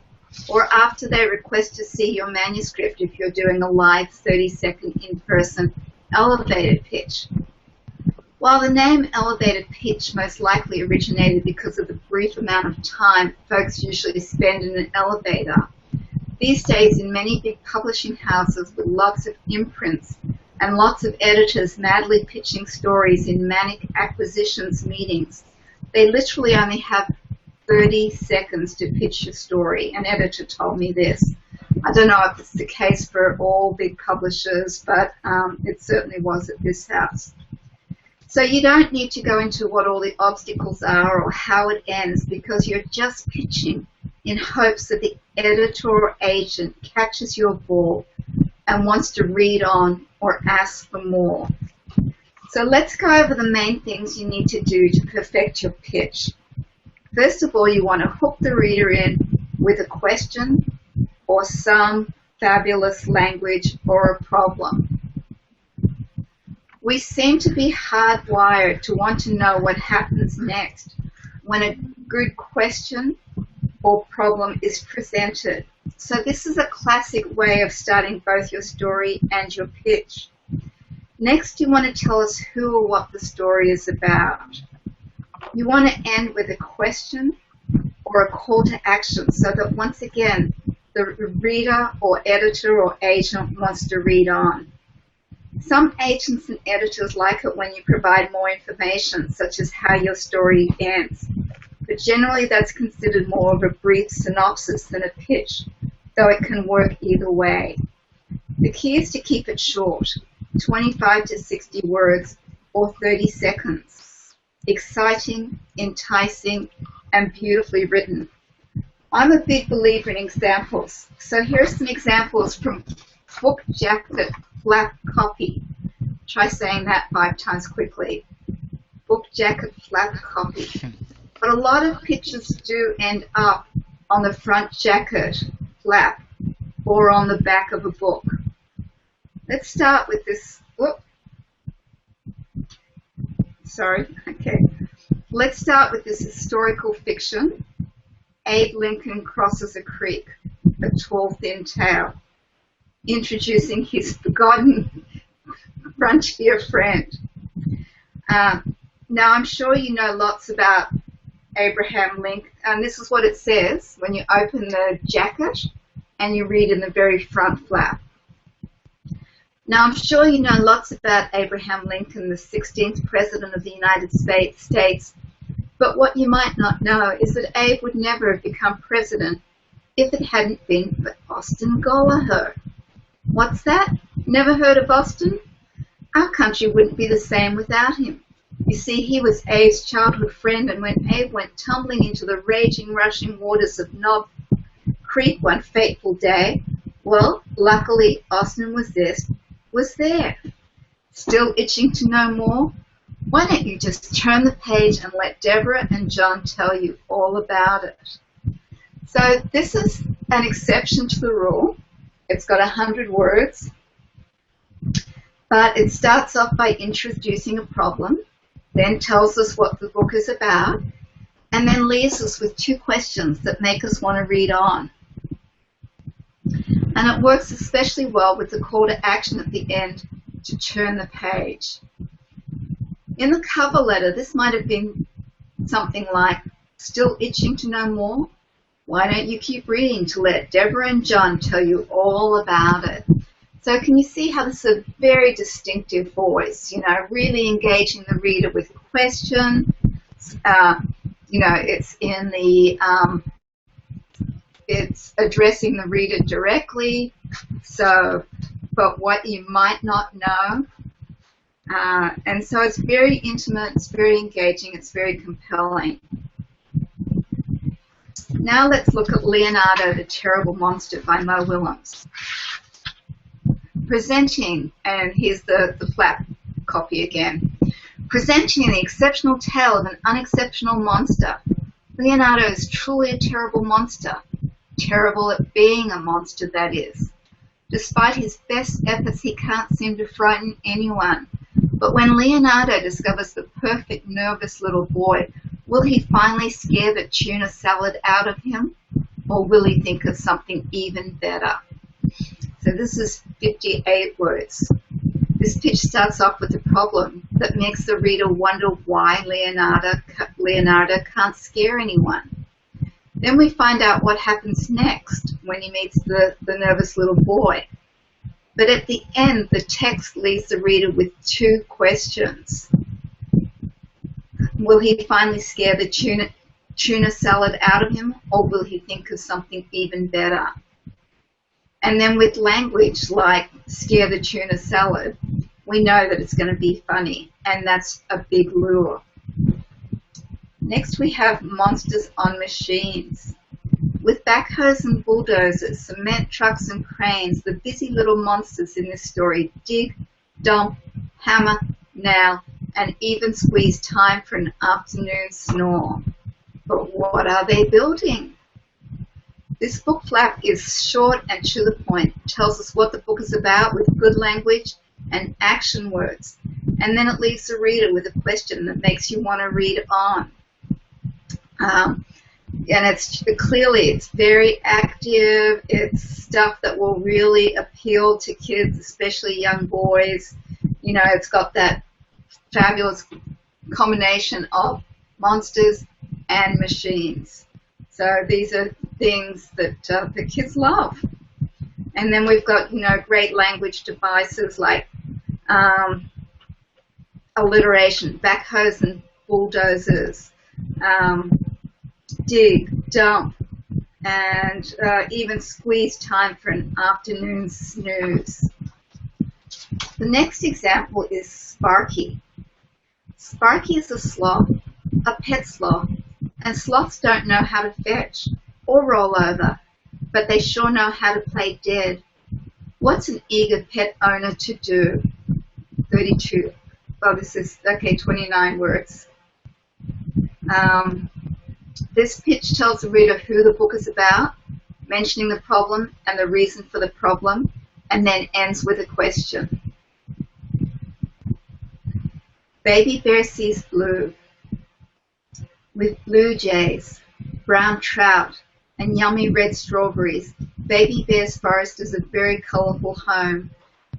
or after they request to see your manuscript if you're doing a live 30-second in-person elevated pitch. While the name elevated pitch most likely originated because of the brief amount of time folks usually spend in an elevator, these days in many big publishing houses with lots of imprints and lots of editors madly pitching stories in manic acquisitions meetings, they literally only have 30 seconds to pitch your story. An editor told me this. I don't know if it's the case for all big publishers, but it certainly was at this house. So you don't need to go into what all the obstacles are or how it ends, because you're just pitching in hopes that the editor or agent catches your ball and wants to read on or ask for more. So let's go over the main things you need to do to perfect your pitch. First of all, you want to hook the reader in with a question or some fabulous language or a problem. We seem to be hardwired to want to know what happens next when a good question or problem is presented. So this is a classic way of starting both your story and your pitch. Next, you want to tell us who or what the story is about. You want to end with a question or a call to action so that once again, the reader or editor or agent wants to read on. Some agents and editors like it when you provide more information, such as how your story ends. But generally that's considered more of a brief synopsis than a pitch, though it can work either way. The key is to keep it short, 25 to 60 words or 30 seconds. Exciting, enticing, and beautifully written. I'm a big believer in examples. So here are some examples from book jacket flap copy. Try saying that 5 times quickly. Book jacket flap copy. But a lot of pictures do end up on the front jacket flap or on the back of a book. Let's start with this. Whoop. Sorry. Okay. Let's start with this historical fiction. Abe Lincoln crosses a creek, a tall, thin tale, introducing his forgotten frontier friend. Now, I'm sure you know lots about Abraham Lincoln, and this is what it says when you open the jacket and you read in the very front flap. Now, I'm sure you know lots about Abraham Lincoln, the 16th President of the United States, but what you might not know is that Abe would never have become president if it hadn't been for Austin Gollaher. What's that? Never heard of Austin? Our country wouldn't be the same without him. You see, he was Abe's childhood friend, and when Abe went tumbling into the raging, rushing waters of Knob Creek one fateful day, well, luckily Austin was there. Still itching to know more? Why don't you just turn the page and let Deborah and John tell you all about it? So this is an exception to the rule. It's got 100 words, but it starts off by introducing a problem, then tells us what the book is about, and then leaves us with 2 questions that make us want to read on. And it works especially well with the call to action at the end to turn the page. In the cover letter, this might have been something like, still itching to know more? Why don't you keep reading to let Deborah and John tell you all about it? So can you see how this is a very distinctive voice, you know, really engaging the reader with a question. You know, it's in the, it's addressing the reader directly. So, but what you might not know. And so it's very intimate, it's very engaging, it's very compelling. Now let's look at Leonardo, the Terrible Monster by Mo Willems. Presenting, and here's the flap copy again. Presenting the exceptional tale of an unexceptional monster. Leonardo is truly a terrible monster. Terrible at being a monster, that is. Despite his best efforts, he can't seem to frighten anyone. But when Leonardo discovers the perfect nervous little boy, will he finally scare the tuna salad out of him? Or will he think of something even better? So this is 58 words. This pitch starts off with a problem that makes the reader wonder why Leonardo can't scare anyone. Then we find out what happens next when he meets the nervous little boy. But at the end, the text leaves the reader with 2 questions. Will he finally scare the tuna salad out of him, or will he think of something even better? And then with language like scare the tuna salad, we know that it's going to be funny, and that's a big lure. Next we have monsters on machines. With backhoes and bulldozers, cement trucks and cranes, the busy little monsters in this story dig, dump, hammer, nail, and even squeeze time for an afternoon snore. But what are they building? This book flap is short and to the point, tells us what the book is about with good language and action words, and then it leaves the reader with a question that makes you want to read on. And it's very active. It's stuff that will really appeal to kids, especially young boys. You know, it's got that fabulous combination of monsters and machines. So these are things that the kids love. And then we've got, you know, great language devices like alliteration, backhoes and bulldozers, dig, dump, and even squeeze time for an afternoon snooze. The next example is Sparky. Sparky is a sloth, a pet sloth, and sloths don't know how to fetch or roll over, but they sure know how to play dead. What's an eager pet owner to do? 32. Oh, this is, okay, 29 words. This pitch tells the reader who the book is about, mentioning the problem and the reason for the problem, and then ends with a question. Baby bear sees blue, with blue jays, brown trout, and yummy red strawberries. Baby bear's forest is a very colourful home.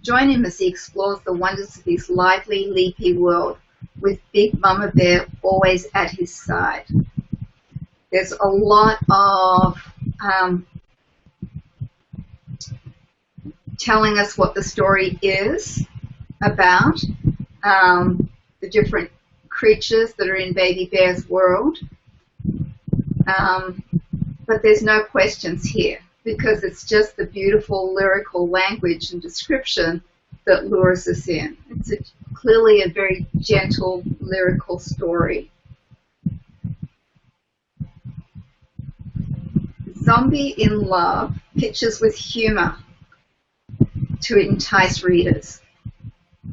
Join him as he explores the wonders of his lively, leafy world, with Big Mama Bear always at his side. There's a lot of telling us what the story is about, the different creatures that are in Baby Bear's world. But there's no questions here because it's just the beautiful lyrical language and description that lures us in. It's clearly a very gentle lyrical story. Zombie in Love pitches with humor to entice readers.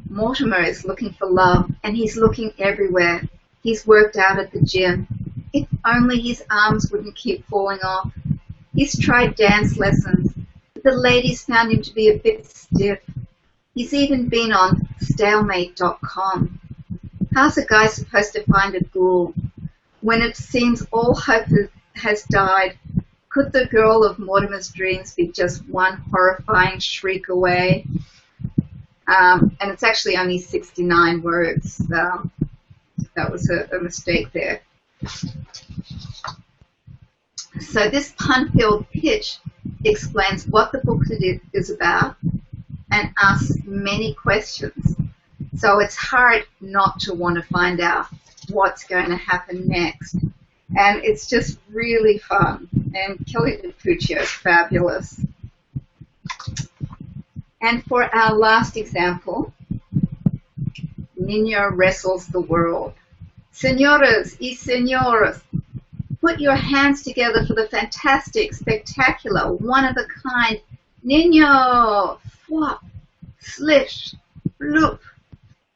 Mortimer is looking for love, and he's looking everywhere. He's worked out at the gym. If only his arms wouldn't keep falling off. He's tried dance lessons, but the ladies found him to be a bit stiff. He's even been on stalemate.com. How's a guy supposed to find a ghoul? When it seems all hope has died, could the girl of Mortimer's dreams be just one horrifying shriek away? And it's actually only 69 words. That was a mistake there. So this pun-filled pitch explains what the book is about and asks many questions. So it's hard not to want to find out what's going to happen next. And it's just really fun. And Kelly DiPuccio is fabulous. And for our last example, Nino wrestles the world. Señoras y señores, put your hands together for the fantastic, spectacular, one-of-a-kind Nino. Flop, slish, bloop.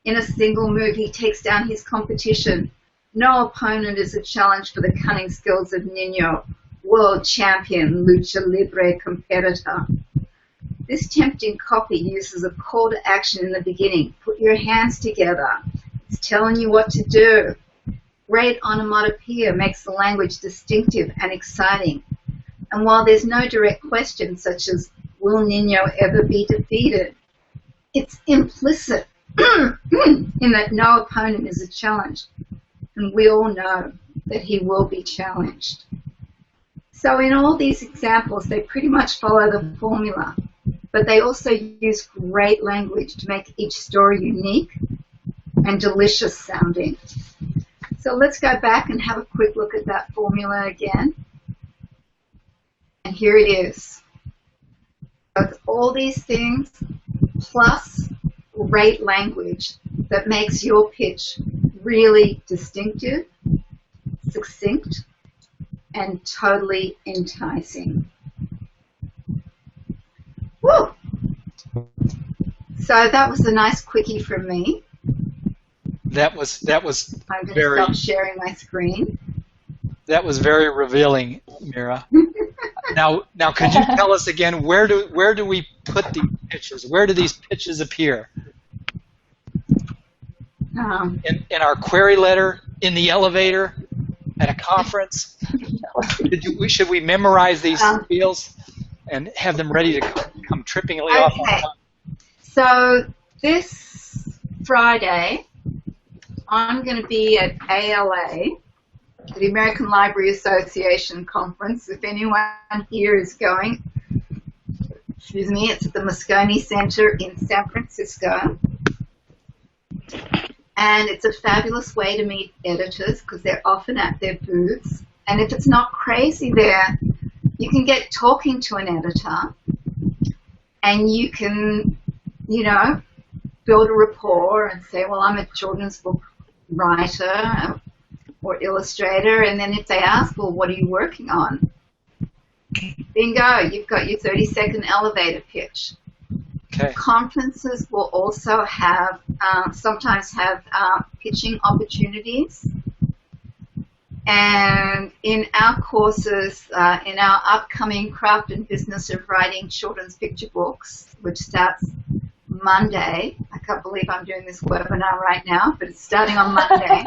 In a single move, he takes down his competition. No opponent is a challenge for the cunning skills of Nino, world champion, lucha libre competitor. This tempting copy uses a call to action in the beginning. Put your hands together. It's telling you what to do. Great onomatopoeia makes the language distinctive and exciting. And while there's no direct question, such as, will Nino ever be defeated? It's implicit in that no opponent is a challenge. And we all know that he will be challenged. So in all these examples, they pretty much follow the formula, but they also use great language to make each story unique and delicious sounding. So let's go back and have a quick look at that formula again. And here it is. It's all these things plus great language that makes your pitch really distinctive, succinct, and totally enticing. Woo! So that was a nice quickie from me. That was I'm going very. to stop sharing my screen. That was very revealing, Mira. Now, could you tell us again where do we put these pitches? Where do these pitches appear? In our query letter, in the elevator, at a conference. Should we memorize these fields and have them ready to come trippingly off? So this Friday, I'm going to be at ALA, the American Library Association conference. If anyone here is going, excuse me, it's at the Moscone Center in San Francisco. And it's a fabulous way to meet editors because they're often at their booths. And if it's not crazy there, you can get talking to an editor and you can, you know, build a rapport and say, well, I'm a children's book writer or illustrator. And then if they ask, well, what are you working on? Bingo, you've got your 30-second elevator pitch. Okay. Conferences will also have, sometimes have pitching opportunities. And in our courses, in our upcoming Craft and Business of Writing Children's Picture Books, which starts Monday. I can't believe I'm doing this webinar right now, but it's starting on Monday.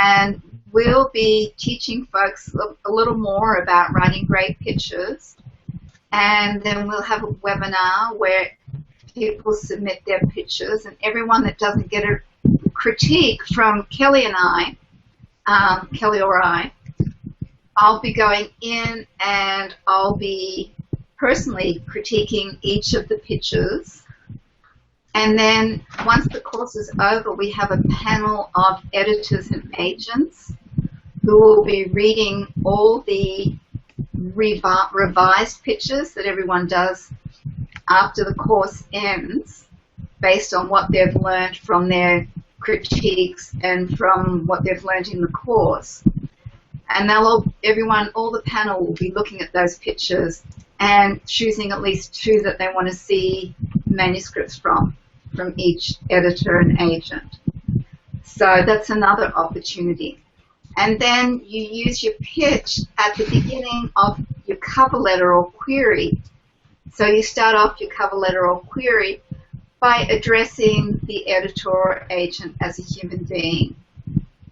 And we'll be teaching folks a little more about writing great pictures. And then we'll have a webinar where people submit their pictures, and everyone that doesn't get a critique from Kelly and I, Kelly or I, I'll be going in and I'll be personally critiquing each of the pictures. And then once the course is over, we have a panel of editors and agents who will be reading all the revised pictures that everyone does after the course ends based on what they've learned from their critiques and from what they've learned in the course. And they'll all the panel will be looking at those pictures and choosing at least two that they want to see manuscripts from each editor and agent. So that's another opportunity. And then you use your pitch at the beginning of your cover letter or query. So you start off your cover letter or query by addressing the editor or agent as a human being,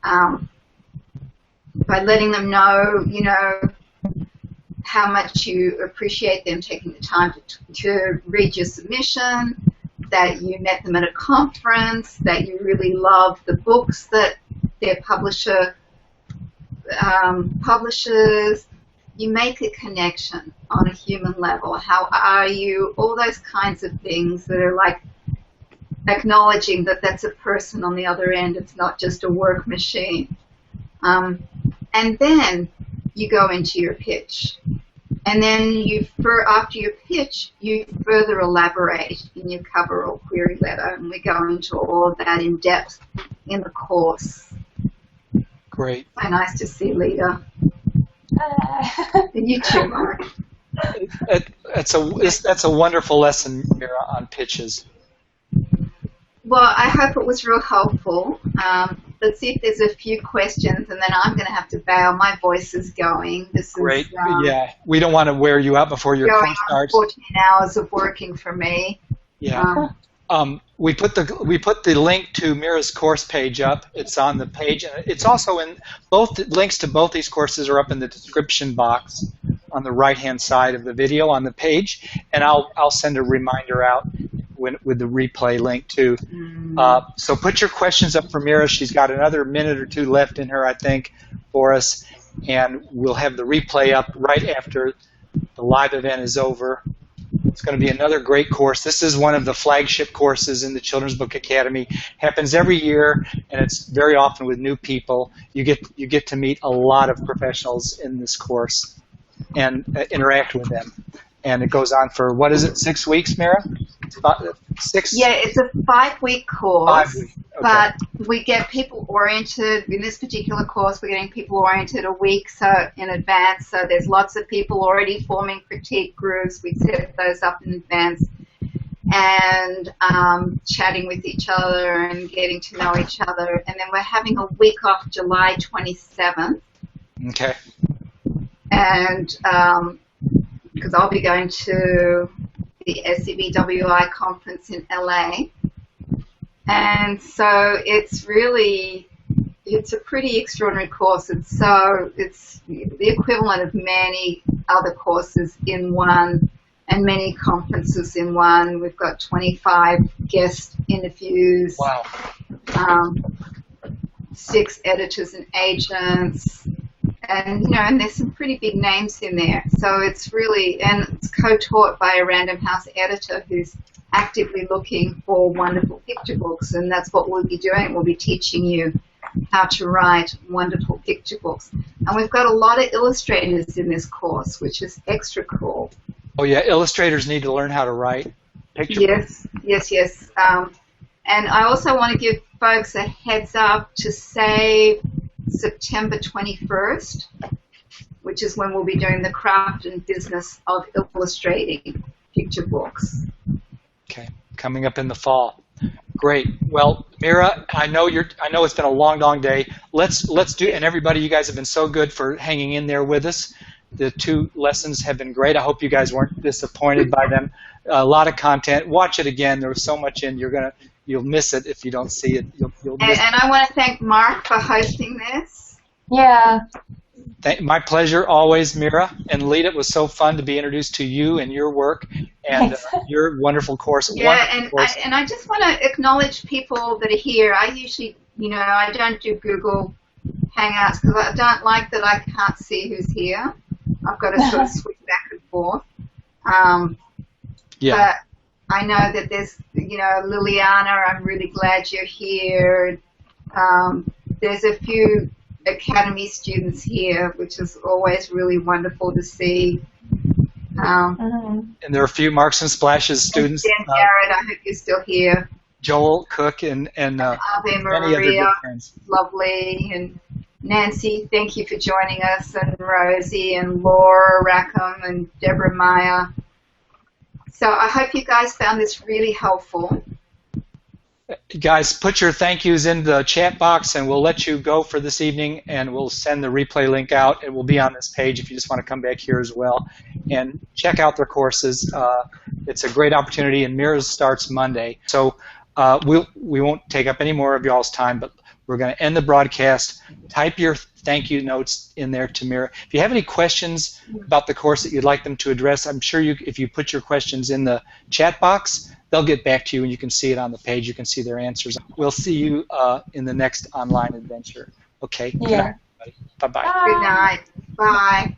by letting them know, you know, how much you appreciate them taking the time to read your submission, that you met them at a conference, that you really love the books that their publisher publishes. You make a connection on a human level. How are you? All those kinds of things that are like acknowledging that that's a person on the other end. It's not just a work machine. And then you go into your pitch. And then after your pitch, you further elaborate in your cover or query letter. And we go into all of that in depth in the course. Great. So nice to see Leda. And you too, Mark. That's a wonderful lesson, Mira, on pitches. Well, I hope it was real helpful. Let's see if there's a few questions, and then I'm going to have to bow. My voice is going. This Great. is Yeah, we don't want to wear you out before your course starts. 14 hours of working for me. Yeah. We put the link to Mira's course page up. It's on the page. It's also in both links to both these courses are up in the description box on the right-hand side of the video on the page, and I'll send a reminder out with the replay link too. So put your questions up for Mira. She's got another minute or two left in her, I think, for us, and we'll have the replay up right after the live event is over. It's going to be another great course. This is one of the flagship courses in the Children's Book Academy. Happens every year, and it's very often with new people. You get to meet a lot of professionals in this course and interact with them. And it goes on for, what is it, 6 weeks, Mira? It's about 6? Yeah, it's a 5-week course. 5 weeks. Okay. But we get people oriented. In this particular course, we're getting people oriented a week in advance. So there's lots of people already forming critique groups. We set those up in advance and chatting with each other and getting to know each other. And then we're having a week off July 27th. Okay. And because I'll be going to the SCBWI conference in LA. And so it's a pretty extraordinary course. It's the equivalent of many other courses in one. and many conferences in one. We've got 25 guest interviews. Wow. 6 editors and agents, and and there's some pretty big names in there. So it's really, and it's co-taught by a Random House editor who's actively looking for wonderful picture books, and that's what we'll be doing. We'll be teaching you how to write wonderful picture books. And we've got a lot of illustrators in this course, which is extra cool. Oh yeah, illustrators need to learn how to write picture books. Yes. And I also want to give folks a heads up to save September 21st, which is when we'll be doing the craft and business of illustrating picture books. Okay, coming up in the fall. Great. Well, Mira, I know it's been a long day. Let's do, and everybody, you guys have been so good for hanging in there with us. The 2 lessons have been great. I hope you guys weren't disappointed by them. A lot of content. Watch it again. There was so much in. You'll miss it if you don't see it. You'll miss and I want to thank Mark for hosting this. Yeah. My pleasure always, Mira. And Leda, it was so fun to be introduced to you and your work and your wonderful course. Yeah, and I just want to acknowledge people that are here. I usually, I don't do Google Hangouts because I don't like that I can't see who's here. I've got to sort of switch back and forth. But I know that there's, Liliana, I'm really glad you're here. There's a few Academy students here, which is always really wonderful to see. And there are a few Marks and Splashes students. Dan Garrett, I hope you're still here. Joel Cook and many other good friends. Lovely. And Nancy, thank you for joining us, and Rosie and Laura Rackham and Deborah Meyer. So I hope you guys found this really helpful. Guys, put your thank yous in the chat box, and we'll let you go for this evening, and we'll send the replay link out. It will be on this page if you just want to come back here as well. And check out their courses. It's a great opportunity, and Mira's starts Monday. So we won't take up any more of y'all's time, but we're going to end the broadcast. Type your thank you notes in there to Mira. If you have any questions about the course that you'd like them to address, I'm sure if you put your questions in the chat box, they'll get back to you, and you can see it on the page. You can see their answers. We'll see you in the next online adventure. Okay. Yeah. Good night, everybody. Bye-bye. Good night. Bye.